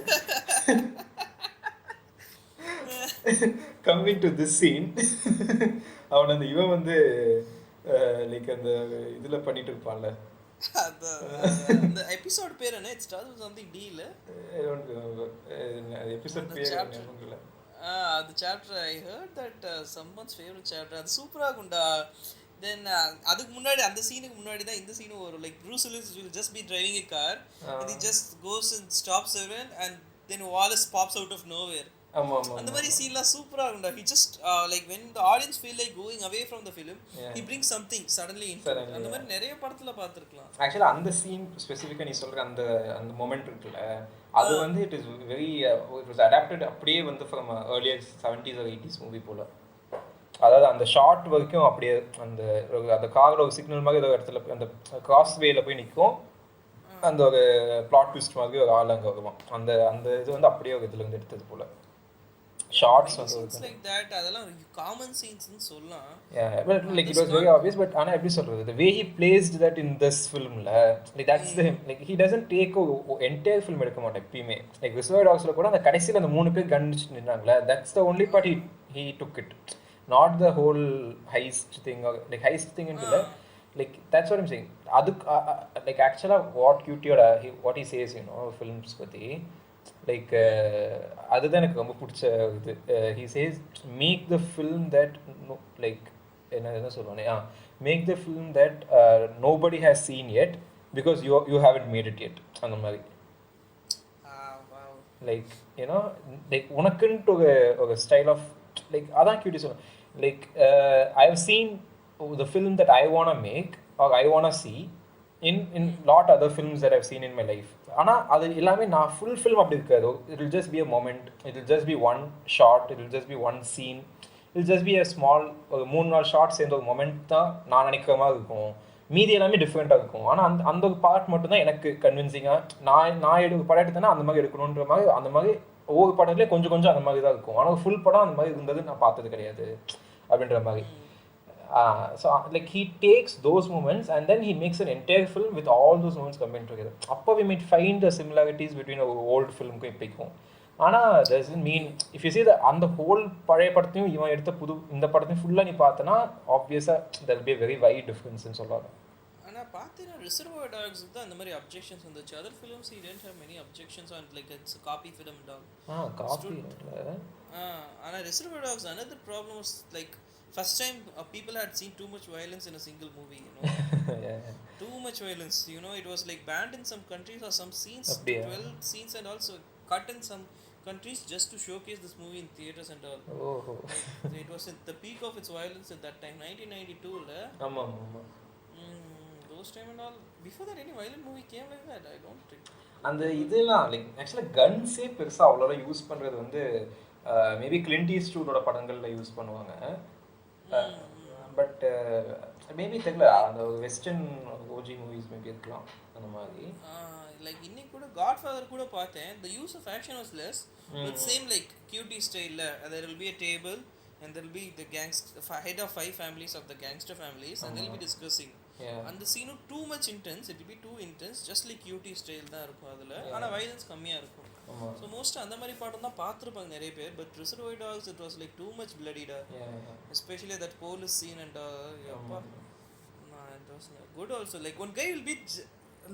coming to this scene அவன் அந்த இவன் வந்து லைக் அந்த இதுல பண்ணிட்டு இருப்பான்ல அந்த எபிசோட் பேர் என்ன it starts with something D இல்ல ஐ டோன்ட் ரிமெம்பர் எபிசோட் பேர் என்ன அந்த chapter I heard that someone's favorite chapter அது சூப்பரா இருக்கும்டா. Then அதுக்கு முன்னாடி அந்த சீனுக்கு முன்னாடி தான் இந்த சீன் வரும். Like Bruce Willis will just be driving a car and he just goes and stops everyone and then Wallace pops out of nowhere. அந்த மாதிரி சீன்லாம் சூப்பரா இருக்கும்டா. He just like when the audience feel like going away from the film he brings something suddenly in. அந்த மாதிரி நிறைய படத்துல பார்த்திருக்கலாம். Actually அந்த சீன் ஸ்பெசிஃபிக்கா நீ சொல்ற அந்த மொமெண்ட் இருக்குல அது வந்து it is very it was adapted அப்படியே வந்து from earlier 70s or 80s movie போல. அதாவது அந்த ஷார்ட் வரைக்கும் அப்படியே அந்த கார்ல ஒரு சிக்னல் மாதிரி ஒரு இடத்துல அந்த கிராஸ் வேல போய் நிற்கும் அந்த ஒரு பிளாட் ட்விஸ்ட் மாதிரி ஒரு ஆள் அங்கே வருவான் அந்த இது வந்து அப்படியே ஒரு இதுல இருந்து எடுத்தது போல ஷார்ட்ஸ் வந்து like that அதெல்லாம் காமன் சீன்ஸ் னு சொல்லலாம். but like it was very obvious but ஆனா எப்படி சொல்றது the way he placed that in this film like that's the like he doesn't take a entire film எடுக்க மாட்டான் எப்பவுமே like Reservoir Dogsல கூட அந்த கடைசில அந்த மூணு பேர் கன் வச்சிட்டு நின்னாங்கல that's the only part he took it not the whole heist thing or like heist thing into that. Like that's what I'm saying. Aduk like actually what QT or what he says, you know, films பத்தி like அதுதான் எனக்கு ரொம்ப பிடிச்ச இது. He says make the film that no, like என்ன சொல்லுவானே make the film that nobody has seen yet because you haven't made it yet அந்த மாதிரி. Wow. Like you know, like உனக்குன்ட்டு ஒரு style of like அதான் QT சொல்லுவேன். Like I've seen the film that I want to make or I want to see in lot other films that I've seen in my life. ஆனால் அது எல்லாமே நான் full film அப்படி இருக்காது. It will just be a moment, it will just be one shot, it will just be one scene, it will just be a small ஒரு 3-4 short சேர்ந்த ஒரு moment தான் நான் நினைக்கிற மாதிரி இருக்கும். மீதி எல்லாமே டிஃப்ரெண்ட்டாக இருக்கும். ஆனால் அந்த ஒரு பார்ட் மட்டும் தான் எனக்கு கன்வின்சிங்காக நான் எடுக்க படம் எடுத்தேன்னா அந்த மாதிரி எடுக்கணுன்ற மாதிரி அந்த மாதிரி ஒவ்வொரு படத்துலேயே கொஞ்சம் கொஞ்சம் அந்த மாதிரி தான் இருக்கும். ஆனால் ஃபுல் படம் அந்த மாதிரி இருந்தது நான் பார்த்தது கிடையாது அப்படின்ற மாதிரி. So like he takes those moments and then he makes an entire film with all those moments combined together. அப்போ we might find the similarities between our old filmக்கும் இப்போக்கும். ஆனால் doesn't mean if you see the அந்த whole பழைய படத்தையும் இவன் எடுத்த புது இந்த படத்தையும் ஃபுல்லாக நீ பார்த்தனா obviously there will be a very wide difference ன்னு சொல்லலாம். ஆனால் பார்த்தீங்கன்னா ரிசர்வாயர் டாக்ஸ் தான் அந்த மாதிரி அப்ஜெக்ஷன்ஸ் வந்துச்சு. Other films he didn't have many objections on like it's a copy film dog. Copy ஆனால் Reservoir Dogs another problem was like first time people had seen too much violence in a single movie, you know. yeah. Too much violence, you know. It was like banned in some countries or some scenes, 12 scenes, and also cut in some countries just to showcase this movie in theaters and all. Like, it was at the peak of its violence at that time, 1992 la. Those time and all. Before that any violent movie came like that, I don't think. அந்த இதெல்லாம் like ஆக்சுவலாக கன்ஸே பெருசாக அவ்வளோலாம் use பண்ணுறது வந்து maybe Clint ஈஸ்ட்வுட்டோட படங்களில் use பண்ணுவாங்க. But maybe தெரியல அந்த வெஸ்டர்ன் ஓஜி மூவிஸ் மேபி இருக்கலாம் அந்த மாதிரி. லைக் இன்னைக்கு கூட காட்ஃபாதர் கூட பார்த்தேன். the use of action was less but same like QT style there will be a table and there will be the head of 5 families of the gangster families and they'll be discussing. And the scene too much intense, it will be too intense just like QT style தான் இருக்கும் அதுல. ஆனா violence கம்மியா இருக்கும். So most அந்த மாதிரி படம் தான் பார்த்திருப்பாங்க நிறைய பேர். But Reservoir Dogs it was like too much bloody especially that police scene and it was good also. Like one guy will be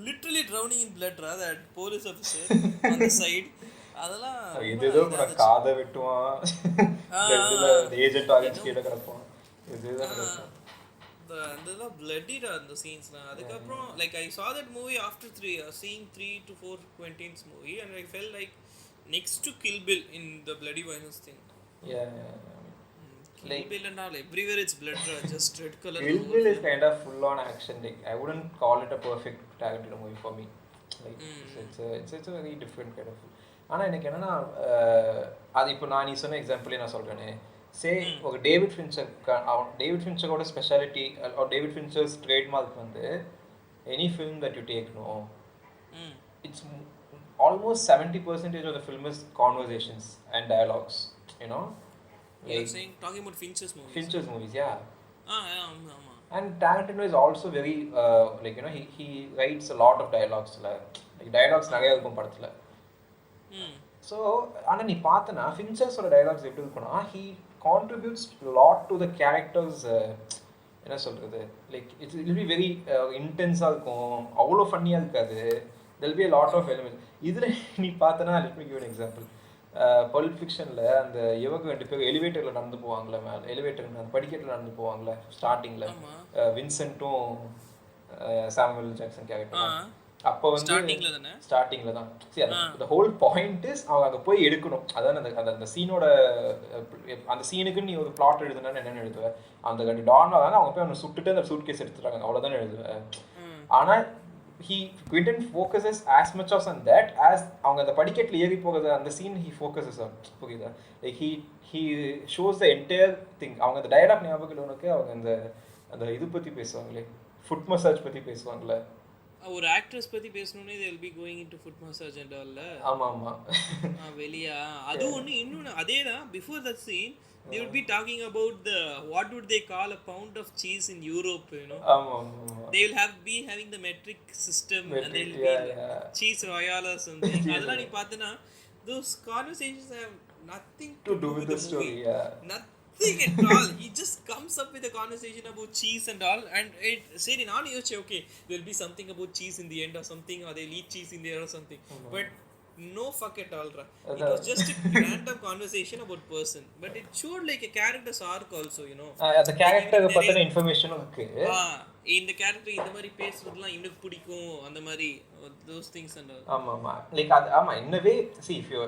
literally drowning in blood that police officer on the side. அதெல்லாம் இதுதோ கூட காதை வெட்டுவான் ரெண்டுல agent ஆகன்ஸ் கீழ கிடப்பான். இதுதான் நடக்கும். அதெல்லாம் bloodied அந்த சீன்ஸ்லாம். அதுக்கப்புறம் like I saw that movie after seeing 3 to 4 Quentin's movie and I felt like next to Kill Bill in the bloody violence thing. Kill like, Bill and all everywhere it's blood just red color. Kill Bill is kind of full on action. Like I wouldn't call it a perfect Tarantino movie for me. Like it's a very different kind of. ஆனா எனக்கு என்னன்னா அது இப்போ நான் நீ சொன்ன எக்ஸாம்பிளே நான் சொல்றேனே. Say ஒரு டேவிட் ஃபின்ச்சரோட speciality or David Fincher's trademark வந்து any film that you take it's almost 70% of the film is conversations and dialogues, you know. Like you're saying talking about Fincher's movies, yeah. And Tarantino is also very like you know he writes a lot of dialogues like dialogues நிறைய இருக்கும் படத்துல. So ஆனா நீ பார்த்தனா ஃபின்ச்சர்ஸோட dialogues எப்படி இருக்கும்னா he contributes a lot to the characters என்ன சொல்றது like it will be very intense இருக்கும் அவ்வளோ ஃபன்னியா இருக்காது. there will be a lot of elements. இதுல நீ பார்த்தனா let me give you an example. Pulp Fictionல அந்த இவங்க ரெண்டு பேர் எலிவேட்டர்ல நடந்து போவாங்கல மேல எலிவேட்டர்ல அந்த படிக்கட்டுல நடந்து போவாங்கல ஸ்டார்டிங்ல வின்சென்ட்டும் சாமுவல் ஜாக்சன் கேரக்டர் அப்போ வந்து ஸ்டார்டிங்ல தான் see the whole point is அவங்க அங்க போய் எடுக்கணும். அதான் அந்த சீனோட அந்த சீனுக்கு நீ ஒரு பிளாட் எழுதுனா என்னன்னு எழுதுவ அந்த கண்டி டான் வராங்க அவங்க போய் அவனை சுட்டுட்டு அந்த சூட்கேஸ் எடுத்துறாங்க அவ்வளவுதான் எழுதுவ. ஆனா Quentin focuses as much on that as அவங்க அந்த படிக்கட்டுல ஏறி போகிறது அந்த சீன் he focuses on. புரியுதா? like he shows the entire thing. அவங்க அந்த டயலாக் ஞாபகம் இல்லை உனக்கு? அவங்க அந்த இது பத்தி பேசுவாங்களே ஃபுட் மசாஜ் பத்தி பேசுவாங்கல்ல. ஒரு ஆக்ட்ரஸ் பத்தி பேசணும்னே they will be going into foot massage and all. ஆமா வெளியா அது ஒன்னு இன்னொன்னு அதேதான். before that scene they would be talking about the what would they call a pound of cheese in Europe, you know. They will be having the metric system and they will be cheese royale or something. அதெல்லாம் நீ பார்த்தனா those conversations have nothing to do with the story. nothing at all. He just comes up with a conversation about cheese and all, and it said in all you say, okay, there'll be something about cheese in the end or something, or they'll eat cheese in there or something. But no fuck at all, ra. It was just a random conversation about person, but it showed like a character's arc also, you know. அந்த character பத்தின இன்ஃபர்மேஷனும் இருக்கு. இந்த character இந்த மாதிரி பேசுறதுலாம் இவனுக்கு பிடிக்கும் அந்த மாதிரி those things and all. ஆமா லைக் அது ஆமா in a way see if you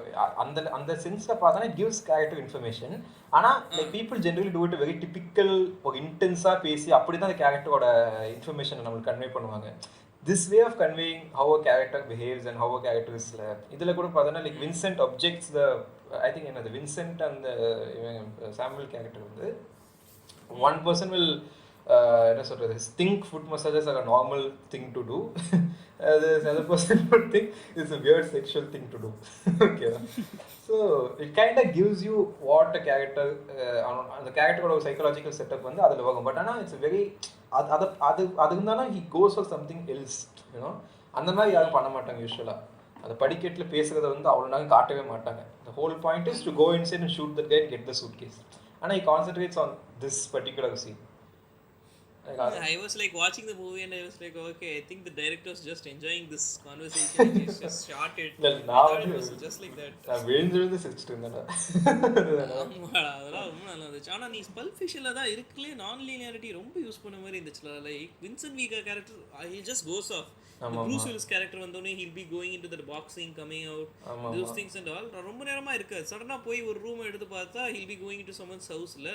அந்த சென்ஸ்ல பார்த்தா it gives character information. ஆனா like people generally do it very typical ஒரு இன்டென்ஸா பேசி அப்படி தான் அந்த கேரக்டரோட இன்ஃபர்மேஷனை நமக்கு கன்வே பண்ணுவாங்க. This way of conveying how a character behaves and how a character is இதுல கூட பார்த்தா like Vincent objects the I think the Vincent and the Samuel character வந்து one person will என்ன சொல்றது think foot massages are a normal thing to do. The other person would think it's a weird sexual thing to do. Okay, so it kind of gives you what a character அந்த கேரக்டரோட psychological setup வந்து அதுல வரும். But ஆனா it's a very அதுக்குதானா he goes for something else, you know. அந்த மாதிரி யாரும் பண்ண மாட்டாங்க யூஸ்வலா. அந்த படிக்கட்டில் பேசுறத வந்து அவ்வளோ நாங்கள் காட்டவே மாட்டாங்க. The whole point is to go inside and shoot that guy and get the suitcase. ஆனால் he concentrates on this particular scene. I was like watching the movie and I was like, okay, I think the director was just enjoying this conversation and he's just shot it. Well, I thought it was just like that. நான் விழுந்து சிரிச்சிட்டு இருந்தேன். அதெல்லாம் ரொம்ப நல்லா இருந்துச்சு. ஆனால் நீ பல்ப் ஃபிக்ஷனில் தான் இருக்குல்லே நான் லீனியாரிட்டி ரொம்ப யூஸ் பண்ண மாதிரி இருந்துச்சுல. Like Vincent Vega character he just goes off. Bruce Willis character வந்தோடனே he'll be going into the boxing, coming out, those things and all. ரொம்ப நேரமா இருக்கு. சடனா போய் ஒரு ரூம் எடுத்து பார்த்தா he'll be going into someone's houseல.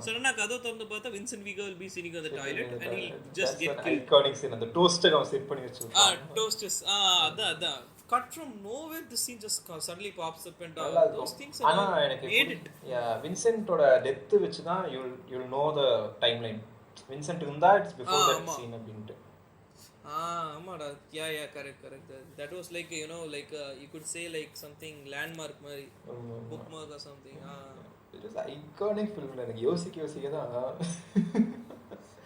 சடனா கதவு திறந்து பார்த்தா Vincent Vega will be sitting on the toilet and he'll just get killed. Iconic scene. அந்த டோஸ்டர் அவன் செட் பண்ணி வச்சிருக்கான். Toasters. அதான் cut from nowhere the scene just suddenly pops up and all those things and ஆனா எனக்கு வின்சென்ட்டோட death வச்சு தான் you'll know the timeline. Vincent இருந்தா it's before that scene அப்படின்ட்டு. ஆமாடா yeah correct that was like you know like you could say like something landmark மாதிரி bookmark or something. it is iconic film. எனக்கு யோசிக்க தான்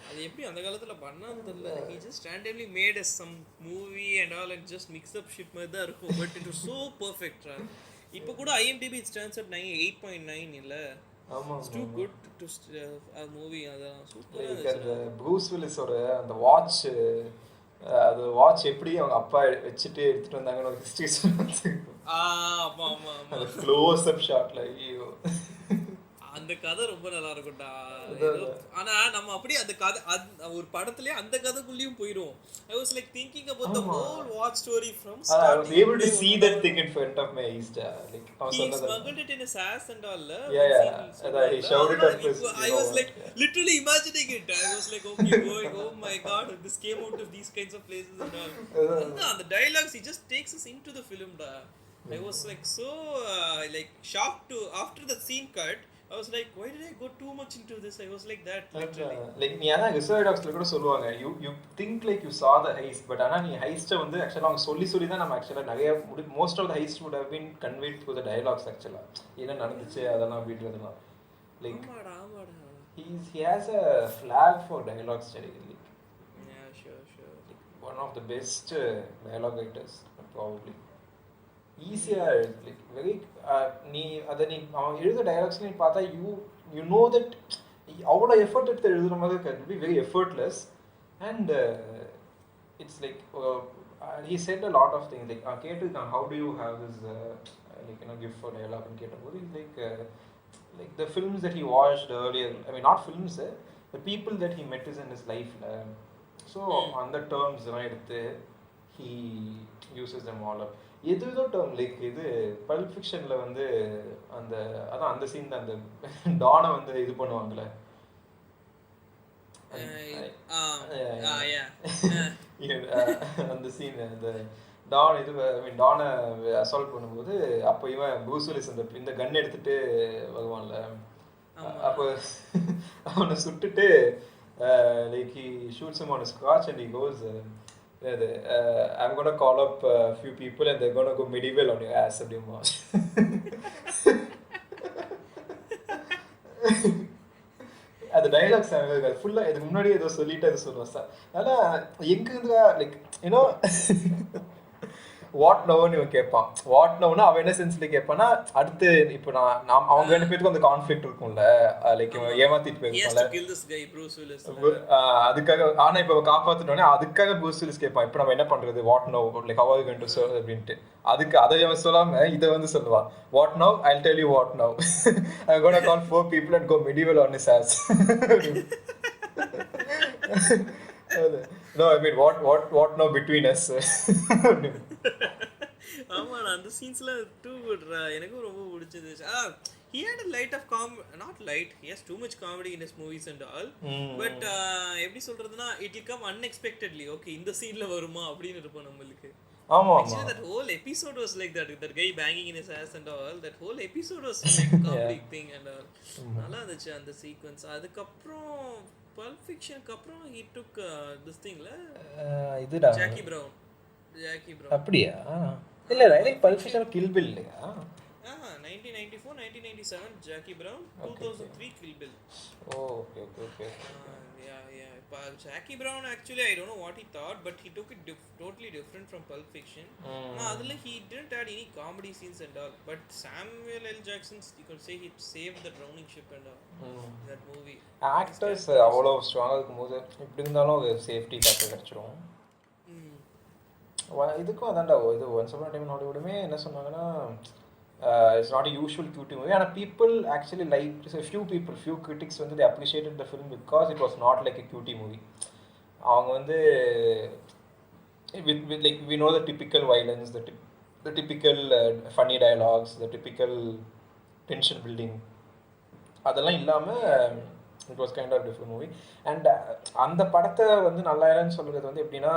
அது எப்படி அந்த காலத்துல பண்ணான்னு தெரியல. he just randomly made some movie and all and just mix up shit மாதிரி தான் இருக்கும். but it was so perfect. இப்போ கூட IMDb it stands at 8.9 இல்ல. It's too good to a movie. அதான் சூப்பரா இருந்துச்சு. ப்ரூஸ் வில்லிஸோட அந்த வாட்ச் அது வாட்ச் எப்படி அவங்க அப்பா வச்சுட்டு எடுத்துட்டு வந்தாங்கன்னு ஒரு ஹிஸ்டரி சொல்லுவாங்க. ஆமா அந்த க்ளோஸ் அப் ஷாட்ல ஐயோ அந்த கதை ரொம்ப நல்லா இருக்கும்டா. ஆனா நம்ம அப்படியே அந்த கதை ஒரு படத்துலயே அந்த கதைக்குள்ளேயும் போயிடும். I was like thinking about the whole watch story from start. I was able to see that thing in front of my eyes. Like he smuggled it in his ass and all. Yeah. He shouted at his. I was like literally imagining it. I was like, okay, going, oh my god, this came out of these kinds of places and all. And the dialogues, he just takes us into the film. I was like so like shocked to after the scene cut. I was like, why did I go too much into this? I was like that literally. Like நீ அதான் Reservoir Dogsல கூட சொல்லுவாங்க you think like you saw the heist, but ஆனா நீ heist வந்து actually அவங்க சொல்லி தான் நம்ம actually நிறைய most of the heist would have been conveyed through the dialogues actually. என்ன நடந்துச்சு அதெல்லாம் வீட்லலாம் like ஆமாடா he has a flag for dialogue study. Yeah, sure. Like, one of the best dialogue writers probably. ஈஸியா like very நீ அதை நீ அவன் எழுத டைலாக்ஸ் நீ பார்த்தா யூ நோ தட் அவ்வளோ எஃபர்ட் எடுத்து எழுதுற மாதிரி it be very effortless and it's like he said a lot of things like கேட்டிருக்கான் how do you have this like you know gift for dialogue and கேட்டபோது like the films that he watched earlier, I mean not films, the people that he met is in his life, so on the terms எல்லாம் எடுத்து he uses them all up. ஏதோ term like இது bulb ஃபிக்ஷன்ல வந்து அந்த அதான் அந்த scene தான் அந்த டானை வந்து இது பண்ணுவாங்கல்ல அந்த சீன் அந்த டான் இது டானை அசால்ட் பண்ணும்போது அப்போ இவன் ப்ரூஸ் வில்லிஸ் இந்த கன் எடுத்துட்டு வருவான்ல அப்போ அவனை சுட்டுட்டு like he shoots him on his crotch and he goes I'm going to call up a few people and they're going to go medieval on your ass அப்படிமா அது டைலாக்ஸ் ஃபுல்லாக இதுக்கு முன்னாடி ஏதோ சொல்லிட்டு அதை சொல்லுவேன் சார். ஆனால் எங்கே இருந்தா லைக் ஏன்னோ வாட் நோன்னு இவன் கேட்பான். வாட் நோன்னு அவன் என்ன சென்ஸ்ல கேட்பான்னா, அடுத்து இப்போ நான் அவங்க 2 பேருக்கும் அந்த கான்ஃபிளிக்ட் இருக்கும்ல, லைக் இவன் ஏமாத்திட்டு போயிருப்பான்ல அதுக்காக. ஆனா இப்போ காப்பாத்தினோடனே அதுக்காக ப்ரூஸ் வில்லிஸ் கேட்பான், இப்போ நம்ம என்ன பண்றது, what no, like how are you going to serve அப்படின்ட்டு. அதுக்கு அதை அவன் சொல்லாம இதை வந்து சொல்லுவான், what now, I will tell you what now, I gonna call 4 people and go medieval on his ass. No, I mean what now between us. ஆமா, அந்த சீன்ஸ்லாம் டூ குட்ரா, எனக்கும் ரொம்ப பிடிச்சது. He had a light of not light, he has too much comedy in his movies and all, but எப்படி சொல்றதுன்னா, it will come unexpectedly. Okay, இந்த சீன்ல வருமா அப்படின்னு இருப்போம் நம்மளுக்கு. ஆமா, actually that whole episode was like that guy banging in his ass and all, that whole episode was like comedy thing and all. நல்லா இருந்துச்சு அந்த சீக்வென்ஸ். அதுக்கப்புறம் Pulp Fiction அப்புறம் he took this thing la இதுடா Jackie Brown. அப்படியே இல்ல right. Pulp Fiction Kill Bill இல்லையா? 1994 1997 Jackie Brown, 2003 Kill Bill. Oh, okay. Yeah. Jackie Brown, actually I don't know what he thought, but he took it totally different from Pulp Fiction. Adula he didn't add any comedy scenes and all, but Samuel L. Jackson, you could say he saved the drowning ship and all. That movie actors அவ்வளோ ஸ்ட்ராங்காக இருக்கும்போது இப்படி இருந்தாலும் ஒரு safety factor கிடச்சிரும். இதுக்கும் அதான்டா, இது ஒன்ஸ் அப்பான் டைம் ஹாலிவுட்டுமே என்ன சொன்னாங்கன்னா, it's not a usual QT movie, and people actually liked, so few critics வந்து they appreciated the film because it was not like a QT movie. அவங்க வந்து with like we know the typical violence, the typical funny dialogues, the typical tension building, அதெல்லாம் இல்லாம it was kind of different movie. And அந்த படத்தை வந்து நல்லா இல்லைன்னு சொல்றது வந்து எப்படின்னா,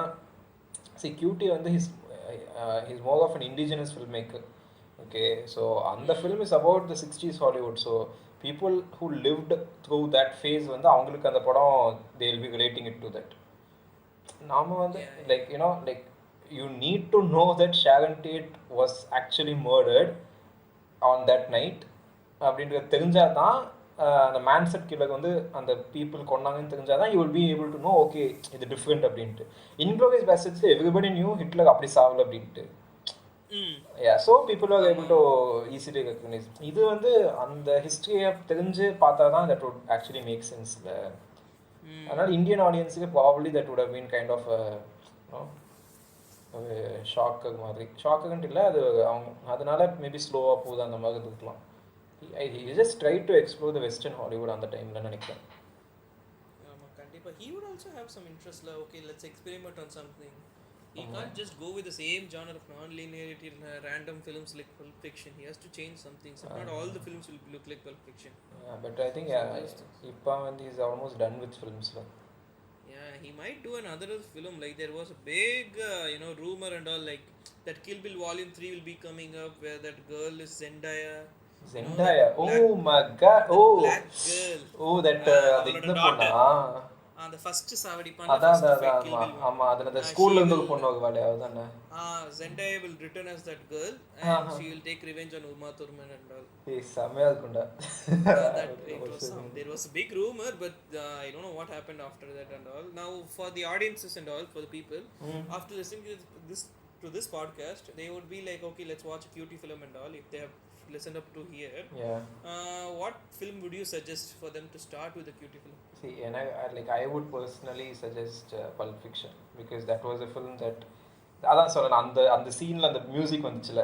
see QT வந்து he's more of an indigenous filmmaker. Okay, so the film is about the 60s Hollywood, so people who lived through that phase வந்து அவங்களுக்கு அந்த படம் they will be relating it to that. நாம வந்து like you know, like you need to know that Sharon Tate was actually murdered on that night அப்படின்றது தெரிஞ்சாதான், அந்த மேன்செட் killer வந்து அந்த பீப்புள் கொண்டாங்கன்னு தெரிஞ்சாதான் you will be able to know, okay, இது different அப்படின்ட்டு. Inglourious Basterds everybody knew Hitler அப்படி சாவல அப்படின்ட்டு. Yeah, so people are able to easily recognize. இது வந்து அந்த ஹிஸ்டரியை தெரிஞ்சு பார்த்தா தான் that would actually make sense. அதனால இந்தியன் ஆடியன்ஸுக்கு probably that would have been kind of shock மாதிரி. ஷாக்குன்ட்டு இல்லை, அது அவங்க அதனால மேபி ஸ்லோவாக போகுது அந்த மாதிரி இருக்கலாம். He just tried to explore the Western Hollywood அந்த டைமில் நினைக்கிறேன். ஆமாம், கண்டிப்பாக. He would also have some interest, like, okay, let's experiment on something. He can't just go with the same genre of non-linearity in random films like Pulp Fiction. He has to change some things. Not all the films will look like Pulp Fiction. Yeah, but I think Ippa when he's almost done with films. Yeah, he might do another film. Like there was a big, rumor and all, like that Kill Bill Volume 3 will be coming up, where that girl is Zendaya. Oh my God! Oh, black girl. Oh, that the daughter. அந்த first சாவடி பண்ண ஆமா, அதுல அந்த ஸ்கூல்ல இருந்து ஒரு பொண்ணு வருவாளே, அதுதானே. Zendaya will return as that girl and she will take revenge on Uma Thurman and all. செமையா இருக்கும்டா. There was a big rumor, but I don't know what happened after that and all. Now for the audiences and all, for the people after listening to this podcast, they would be like, okay, let's watch a cutie film and all, if they have listened up to here. What film would you suggest for them to start with a cutie film? See, and I would personally suggest Pulp Fiction, because that was a film that அதான் சொல்றேன், அந்த சீன்ல அந்த music வந்துச்சுல,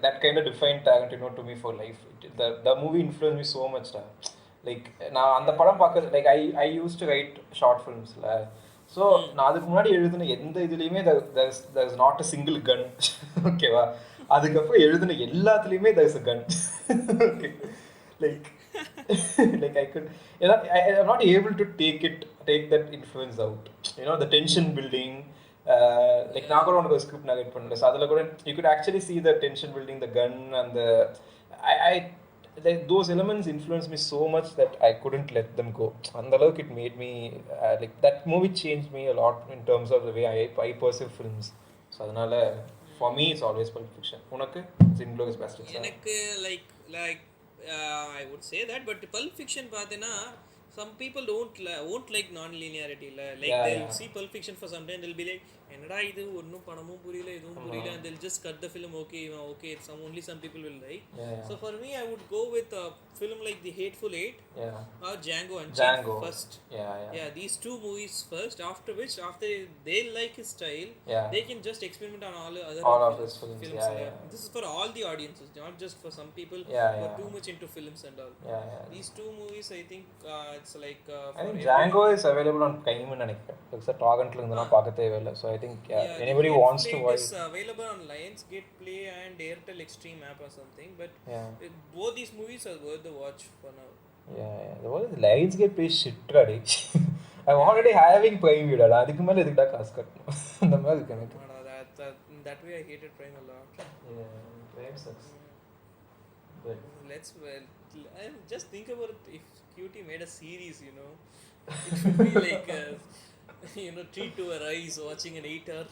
that kind of defined Tarantino to me for life. The movie influenced me so much. Like நான் அந்த படம் பார்க்க, like I used to write short films. So நான் அதுக்கு முன்னாடி எழுதின எந்த இதுலேயுமே there is not a single gun. ஓகேவா? அதுக்கப்புறம் எழுதின எல்லாத்துலேயுமே there is a gun. like I could, I'm not able to take that influence out. The tension building, like நான் கூட உனக்கு ஸ்கிரிப்ட் நரேட் பண்ணல, ஸோ அதில் கூட you could actually see the tension building, the gun and the those elements influenced me so much that I couldn't let them go. And the it made me like that movie changed me a lot in terms of the way I perceive films. So adanaala for me it's always Pulp Fiction. Unakku it's Inglourious Basterds. Enakku like I would say that, but Pulp Fiction pathina some people won't like non-linearity like Yeah, they'll yeah. see Pulp Fiction for some time, they'll be like என்னடா இது ஒன்னும் படமும் புரியல எதுவும் புரியல, and they'll just cut the film. Okay, some people will like. Yeah, yeah. So for me I would go with a film like The Hateful Eight Yeah. or Django Unchained Django. first. Yeah. These two movies first, after which after they like his style, Yeah. they can just experiment on all of his films. Yeah. This is for all the audiences, not just for some people who are too much into films and all. Yeah. These two movies I think it's like I think Django is available on Prime னு நினைக்கிறேன். It's a torrent ல இருந்தனா பார்க்க தேவையில்லை. So I think anybody who wants to watch, it's available on Lionsgate Play and Airtel Extreme app or something, but both these movies are worth the watch for now. The one is Lionsgate Play shit radi. I'm already having Prime Video. அதுக்கு மேல எதுக்குடா காசு கட்டணும்? அந்த மாதிரி இருக்கு எனக்கு. That way I hated Prime a lot. Prime sucks. Just think about it. If QT made a series, it would be like treat to our eyes watching an 8-hour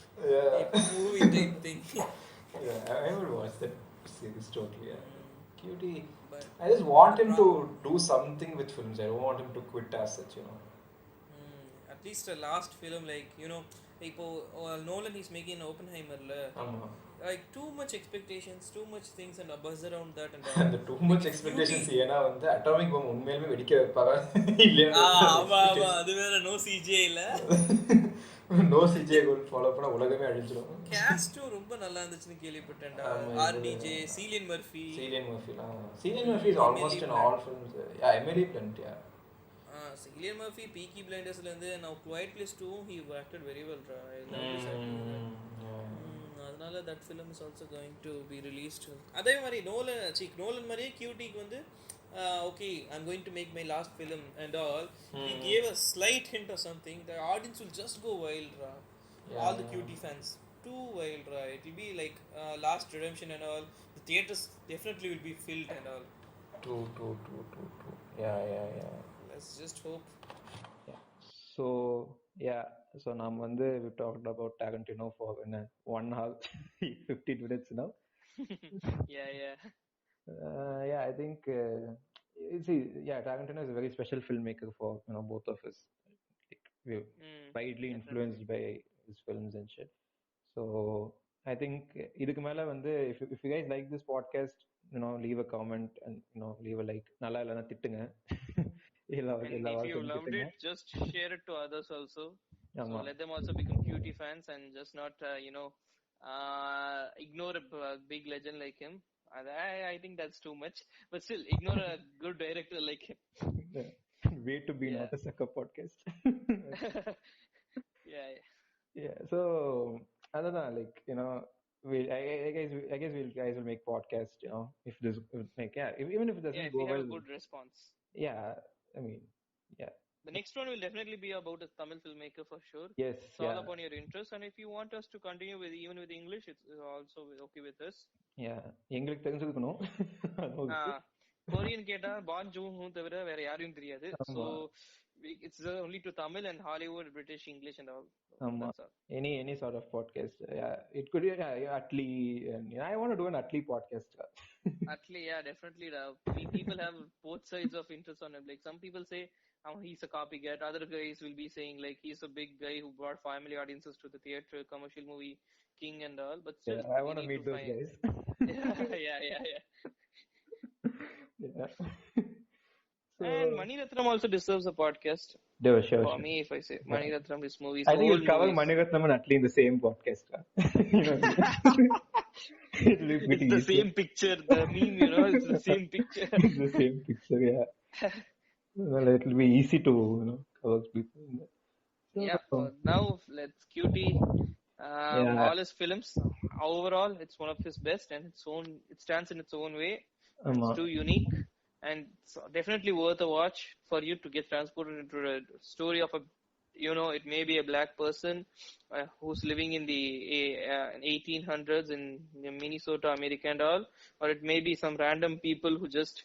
movie type thing. I would watch that series totally. QT, but I just want him to do something with films. I don't want him to quit as such. At least the last film, like Nolan is making Oppenheimer. Like too much expectations, too much things and a buzz around that and all. The too much expectations ஏனா வந்து atomic bomb உண்மையிலேயே வெடிக்க வைப்பாங்க இல்லையா? ஆமா அது வேற no CGI இல்ல. No CGI கோட் ஃபாலோ பண்ணா உலகமே அழிஞ்சிரும். Cast ரொம்ப நல்லா இருந்துச்சுன்னு கேள்விப்பட்டேன்டா. RDJ, Cillian Murphy is almost in all films. Emily Blunt. Cillian Murphy Peaky Blinders ல இருந்து now Quiet Place 2 he acted very well. அதனால that film is also going to be released. அதே மாதிரி நோலன் மாதிரியே QTக்கு வந்து okay, I'm going to make my last film and all. He gave a slight hint or something. The audience will just go wild, all the QT fans too wild. It will be like Last Redemption and all. The theaters definitely will be filled and all. True. Yeah. Let's just hope. So நாம் வந்து we talked about Tarantino for 1 hour 15 minutes now. I think Tarantino is a very special filmmaker for both of us. Like, we're widely influenced by his films and shit. So I think இதுக்கு மேல வந்து if you guys like this podcast, leave a comment and leave a like. நல்லா இல்லனா திட்டுங்க. And if you loved it, just share it to others also. So let them also become QT fans and just not ignore a big legend like him. I think that's too much, but still ignore a good director like him. Way to be not a sucker podcast. So other than like I guess we'll guys will make podcast if this like even if it doesn't go well, a good response. I mean the next one will definitely be about a Tamil filmmaker for sure. Yes, it's all upon your interest, and if you want us to continue with even with English, it's also okay with us. எங்களுக்கு தெரிஞ்சிருக்கணும். Korean கேட்டா பான் June தவிர வேற யாரையும் தெரியாது. So it's only to Tamil and Hollywood, British, English and all. Any sort of podcast. It could be Atlee, and I want to do an Atlee podcast. Atlee, definitely. People have both sides of interest on him. Like some people say he's a copycat. Other guys will be saying like he's a big guy who brought family audiences to the theater, commercial movie king and all. But still, I want to meet those guys. And Mani Ratnam also deserves a podcast. Sure. For me, if I say Mani Ratnam, his movies. I think you'll cover Mani Ratnam and Atlee in the same podcast. It's the same picture. The meme, it's the same picture. It's the same picture, yeah. Well, it will be easy to cover people. So now let's QT. All his films, overall, it's one of his best, and it stands in its own way. It's too unique. And it's definitely worth a watch for you to get transported into a story of it may be a black person who's living in the 1800s in Minnesota, America and all, or it may be some random people who just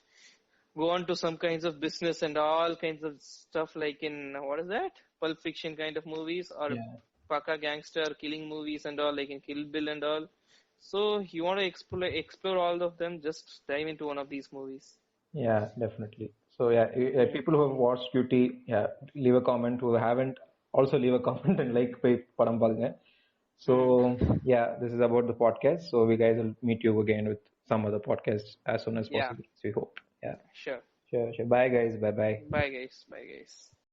go on to some kinds of business and all kinds of stuff like in, what is that? Pulp Fiction kind of movies, or Paka gangster killing movies and all, like in Kill Bill and all. So you want to explore all of them, just dive into one of these movies. Yeah, definitely. So yeah, people who have watched QT, yeah, leave a comment. Who haven't, also leave a comment and like போய் படம் பாருங்க. So yeah, this is about the podcast. So we guys will meet you again with some other podcast as soon as Yeah, possible. So we hope. Yeah. sure. Sure. Bye guys. Bye bye. Bye guys. Bye guys.